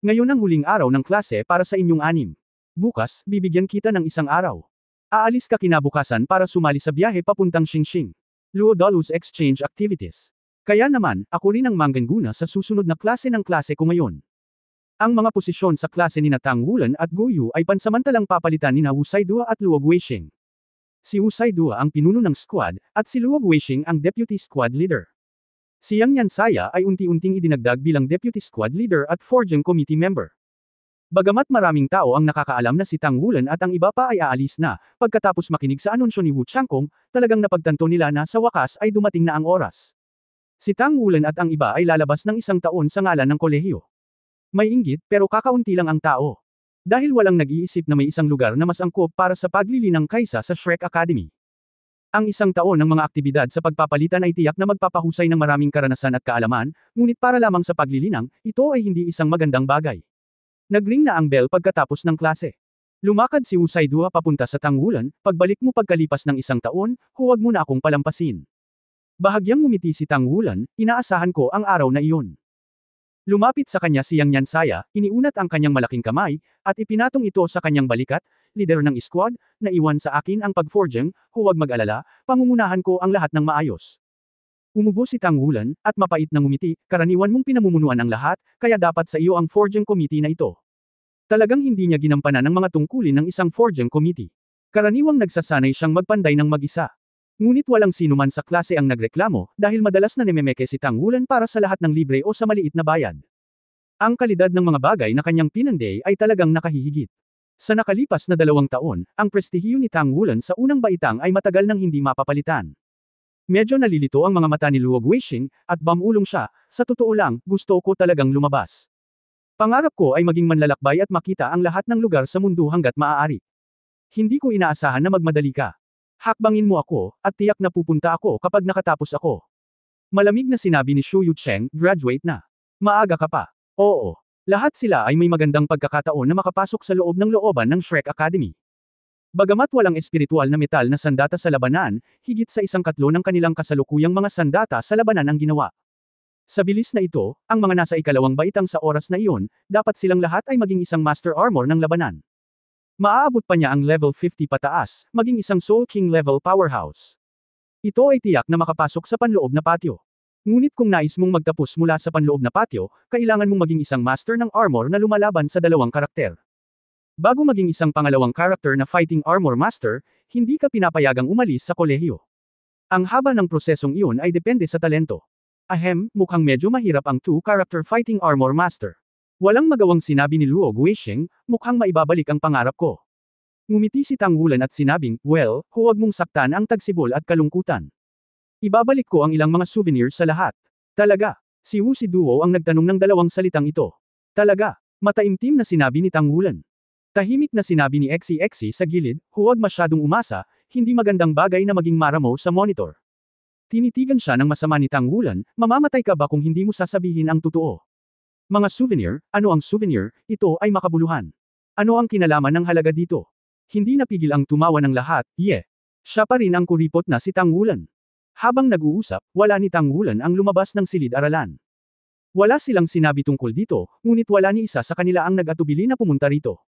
Ngayon ang huling araw ng klase para sa inyong anim. Bukas, bibigyan kita ng isang araw. Aalis ka kinabukasan para sumali sa biyahe papuntang Xingxing. Luo Dalu's exchange activities. Kaya naman, ako rin ang manggana sa susunod na klase ng klase ko ngayon. Ang mga posisyon sa klase ni Tang Wulan at Guyu ay pansamantalang papalitan ni Wu Saidua at Luo Guixing. Si Wu Saidua ang pinuno ng squad, at si Luo Guixing ang deputy squad leader. Si Yang Yansaya ay unti-unting idinagdag bilang deputy squad leader at forging committee member. Bagamat maraming tao ang nakakaalam na si Tang Wulan at ang iba pa ay aalis na, pagkatapos makinig sa anunsyo ni Wu Changkong, talagang napagtanto nila na sa wakas ay dumating na ang oras. Si Tang Wulan at ang iba ay lalabas ng isang taon sa ngalan ng kolehiyo. May inggit pero kakaunti lang ang tao. Dahil walang nag-iisip na may isang lugar na mas angkop para sa paglilinang kaysa sa Shrek Academy. Ang isang taon ng mga aktibidad sa pagpapalitan ay tiyak na magpapahusay ng maraming karanasan at kaalaman, ngunit para lamang sa paglilinang, ito ay hindi isang magandang bagay. Nagring na ang bell pagkatapos ng klase. Lumakad si Wu Saidua papunta sa Tang Wulan, pagbalik mo pagkalipas ng isang taon, huwag mo na akong palampasin. Bahagyang ngumiti si Tang Wulan, inaasahan ko ang araw na iyon. Lumapit sa kanya si Yang Yansaya, iniunat ang kanyang malaking kamay, at ipinatong ito sa kanyang balikat, leader ng squad, na iwan sa akin ang pag-forging, huwag mag-alala, pangungunahan ko ang lahat ng maayos. Umubo si Tang Wulan, at mapait na ngumiti, karaniwan mong pinamumunuan ang lahat, kaya dapat sa iyo ang forging committee na ito. Talagang hindi niya ginampanan ang mga tungkulin ng isang forging committee. Karaniwang nagsasanay siyang magpanday ng mag-isa. Ngunit walang sino man sa klase ang nagreklamo, dahil madalas na nememeke si Tang Wulan para sa lahat ng libre o sa maliit na bayad. Ang kalidad ng mga bagay na kanyang pinanday ay talagang nakahihigit. Sa nakalipas na 2 taon, ang prestihiyo ni Tang Wulan sa unang baitang ay matagal nang hindi mapapalitan. Medyo nalilito ang mga mata ni Luo Guixing, at bamulong siya, sa totoo lang, gusto ko talagang lumabas. Pangarap ko ay maging manlalakbay at makita ang lahat ng lugar sa mundo hanggat maaari. Hindi ko inaasahan na magmadali ka. Hakbangin mo ako, at tiyak na pupunta ako kapag nakatapos ako. Malamig na sinabi ni Xu Yucheng, graduate na. Maaga ka pa. Oo. Lahat sila ay may magandang pagkakataon na makapasok sa loob ng looban ng Shrek Academy. Bagamat walang espiritual na metal na sandata sa labanan, higit sa 1/4 ng kanilang kasalukuyang mga sandata sa labanan ang ginawa. Sa bilis na ito, ang mga nasa ikalawang baitang sa oras na iyon, dapat silang lahat ay maging isang Master Armor ng labanan. Maaabot pa niya ang level 50 pataas, maging isang Soul King level powerhouse. Ito ay tiyak na makapasok sa panloob na patio. Ngunit kung nais mong magtapos mula sa panloob na patio, kailangan mong maging isang master ng armor na lumalaban sa 2 karakter. Bago maging isang pangalawang karakter na fighting armor master, hindi ka pinapayagang umalis sa kolehiyo. Ang haba ng prosesong iyon ay depende sa talento. Mukhang medyo mahirap ang 2-character fighting armor master. Walang magawang sinabi ni Luo Guixing, mukhang maibabalik ang pangarap ko. Ngumiti si Tang Wulan at sinabing, well, huwag mong saktan ang tagsibol at kalungkutan. Ibabalik ko ang ilang mga souvenirs sa lahat. Talaga, si Wu Siduo ang nagtanong ng 2 salitang ito. Talaga, mataimtim na sinabi ni Tang Wulan. Tahimik na sinabi ni Xi sa gilid, huwag masyadong umasa, hindi magandang bagay na maging maramo sa monitor. Tinitigan siya ng masama ni Tang Wulan, mamamatay ka ba kung hindi mo sasabihin ang totoo? Mga souvenir, ano ang souvenir, ito ay makabuluhan. Ano ang kinalaman ng halaga dito? Hindi napigil ang tumawa ng lahat, Siya pa rin ang kuripot na si Tang Wulan. Habang nag-uusap, wala ni Tang Wulan ang lumabas ng silid-aralan. Wala silang sinabi tungkol dito, ngunit wala ni isa sa kanila ang nag-atubili na pumunta rito.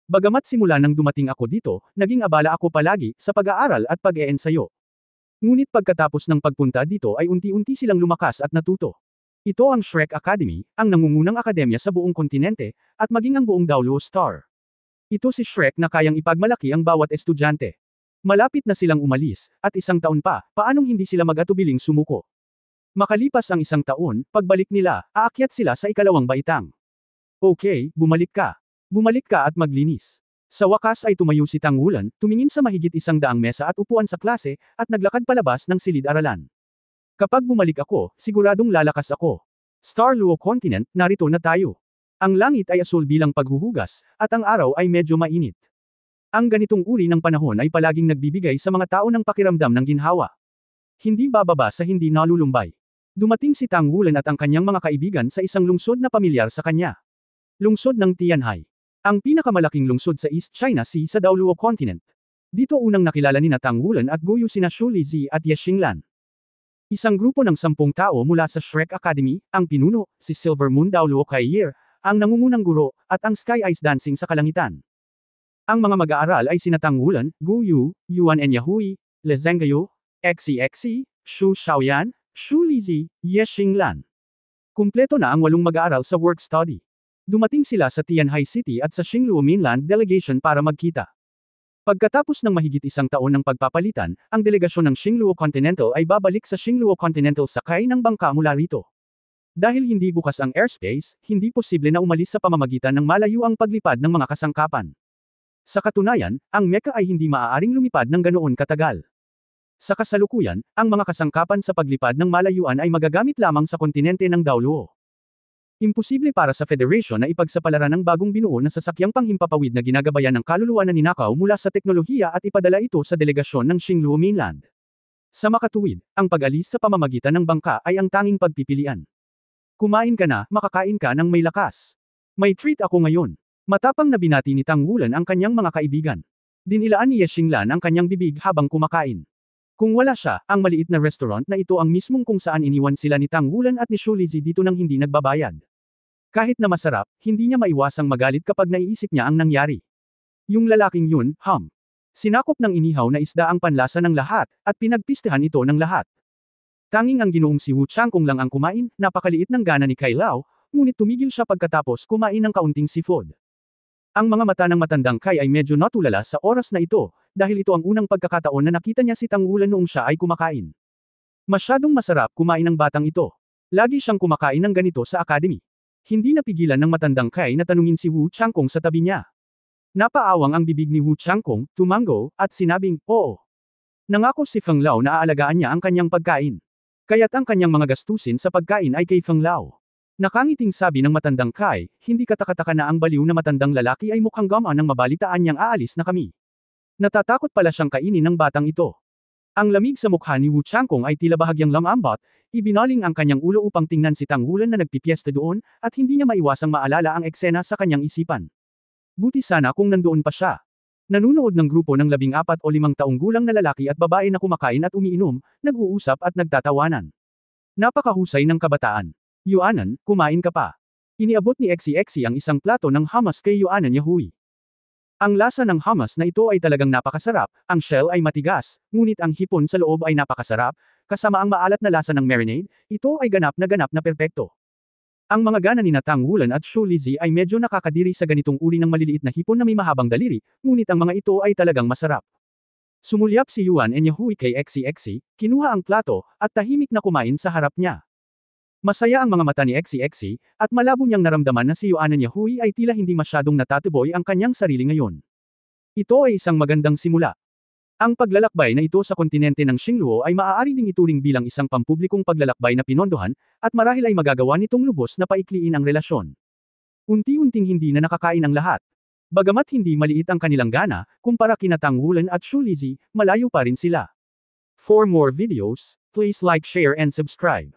Bagamat simula nang dumating ako dito, naging abala ako palagi sa pag-aaral at pag-eensayo. Ngunit pagkatapos ng pagpunta dito ay unti-unti silang lumakas at natuto. Ito ang Shrek Academy, ang nangungunang akademya sa buong kontinente, at maging ang buong Daoluo Star. Ito si Shrek na kayang ipagmalaki ang bawat estudyante. Malapit na silang umalis, at 1 taon pa, paanong hindi sila mag-atubiling sumuko? Makalipas ang 1 taon, pagbalik nila, aakyat sila sa ikalawang baitang. Okay, bumalik ka. Bumalik ka at maglinis. Sa wakas ay tumayo si Tangwulan, tumingin sa mahigit 100 mesa at upuan sa klase, at naglakad palabas ng silid-aralan. Kapag bumalik ako, siguradong lalakas ako. Star Luo Continent, narito na tayo. Ang langit ay asul bilang paghuhugas, at ang araw ay medyo mainit. Ang ganitong uri ng panahon ay palaging nagbibigay sa mga tao ng pakiramdam ng ginhawa. Hindi bababa sa hindi nalulumbay. Dumating si Tangwulan at ang kanyang mga kaibigan sa isang lungsod na pamilyar sa kanya. Lungsod ng Tianhai. Ang pinakamalaking lungsod sa East China Sea sa Daoluo Continent. Dito unang nakilala ni Tangwulan at Guyu sina Xu Lizi at Ye Xinglan. Isang grupo ng 10 tao mula sa Shrek Academy, ang pinuno, si Silver Moon Daoluo Kaiyer, ang nangungunang guro, at ang Sky Ice Dancing sa kalangitan. Ang mga mag-aaral ay sina Tangwulan, Guyu, Yuan Enyahui, Le Zhenggayu, XCXC, Xu Xiaoyan, Xu Lizi, Ye Xinglan. Kumpleto na ang 8 mag-aaral sa work study. Dumating sila sa Tianhai City at sa Xingluo Mainland Delegation para magkita. Pagkatapos ng mahigit 1 taon ng pagpapalitan, ang delegasyon ng Xingluo Continental ay babalik sa Xingluo Continental sakay ng bangka mula rito. Dahil hindi bukas ang airspace, hindi posible na umalis sa pamamagitan ng malayo ang paglipad ng mga kasangkapan. Sa katunayan, ang mecha ay hindi maaaring lumipad ng ganoon katagal. Sa kasalukuyan, ang mga kasangkapan sa paglipad ng malayuan ay magagamit lamang sa kontinente ng Daoluo. Imposible para sa Federation na ipagsapalaran ang bagong binuo na sasakyang panghimpapawid na ginagabayan ng kaluluwa na ninakaw mula sa teknolohiya at ipadala ito sa delegasyon ng Xingluo Mainland. Sa makatuwid, ang pag-alis sa pamamagitan ng bangka ay ang tanging pagpipilian. Kumain ka na, makakain ka ng may lakas. May treat ako ngayon. Matapang na binati ni Tangwulan ang kanyang mga kaibigan. Dinilaan ni Ye Xinglan ang kanyang bibig habang kumakain. Kung wala siya, ang maliit na restaurant na ito ang mismong kung saan iniwan sila ni Tangwulan at ni Xu Lizi dito nang hindi nagbabayad. Kahit na masarap, hindi niya maiwasang magalit kapag naiisip niya ang nangyari. Yung lalaking yun, sinakop ng inihaw na isda ang panlasa ng lahat, at pinagpistehan ito ng lahat. Tanging ang ginoong si Wu Changkong lang ang kumain, napakaliit ng gana ni Kai Lao, ngunit tumigil siya pagkatapos kumain ng kaunting seafood. Ang mga mata ng matandang Kai ay medyo natulala sa oras na ito, dahil ito ang unang pagkakataon na nakita niya si Tangwulan noong siya ay kumakain. Masyadong masarap kumain ng batang ito. Lagi siyang kumakain ng ganito sa academy. Hindi napigilan ng matandang Kai na tanungin si Wu Changkong sa tabi niya. Napaawang ang bibig ni Wu Changkong, tumango, at sinabing, oo. Nangako si Feng Lao na aalagaan niya ang kanyang pagkain. Kaya't ang kanyang mga gastusin sa pagkain ay kay Feng Lao. Nakangiting sabi ng matandang Kai, hindi katakataka na ang baliw na matandang lalaki ay mukhang gamaan nang mabalitaan niyang aalis na kami. Natatakot pala siyang kainin ng batang ito. Ang lamig sa mukha ni Wu Changkong ay tila bahagyang lamambot, ibinaling ang kanyang ulo upang tingnan si Tangwulan na nagpipiesta doon, at hindi niya maiwasang maalala ang eksena sa kanyang isipan. Buti sana kung nandoon pa siya. Nanunood ng grupo ng 14 o 5 taong gulang na lalaki at babae na kumakain at umiinom, nag-uusap at nagtatawanan. Napakahusay ng kabataan. Yuanan, kumain ka pa. Iniabot ni XCXC ang isang plato ng hummus kay Yuanan Yahui. Ang lasa ng hummus na ito ay talagang napakasarap, ang shell ay matigas, ngunit ang hipon sa loob ay napakasarap, kasama ang maalat na lasa ng marinade, ito ay ganap na perpekto. Ang mga gana ni Tangwulan at Xu Lizi ay medyo nakakadiri sa ganitong uri ng maliliit na hipon na may mahabang daliri, ngunit ang mga ito ay talagang masarap. Sumulyap si Yuan Enyahui kay XCXC, kinuha ang plato, at tahimik na kumain sa harap niya. Masaya ang mga mata ni XCXC, at malabo niyang naramdaman na si Yuan Enyahui ay tila hindi masyadong natatuboy ang kanyang sarili ngayon. Ito ay isang magandang simula. Ang paglalakbay na ito sa kontinente ng Xingluo ay maaari ding ituring bilang isang pampublikong paglalakbay na pinondohan, at marahil ay magagawa nitong lubos na paikliin ang relasyon. Unti-unting hindi na nakakain ang lahat. Bagamat hindi maliit ang kanilang gana, kumpara kina Tangwulan at Xu Lizi, malayo pa rin sila. For more videos, please like, share and subscribe.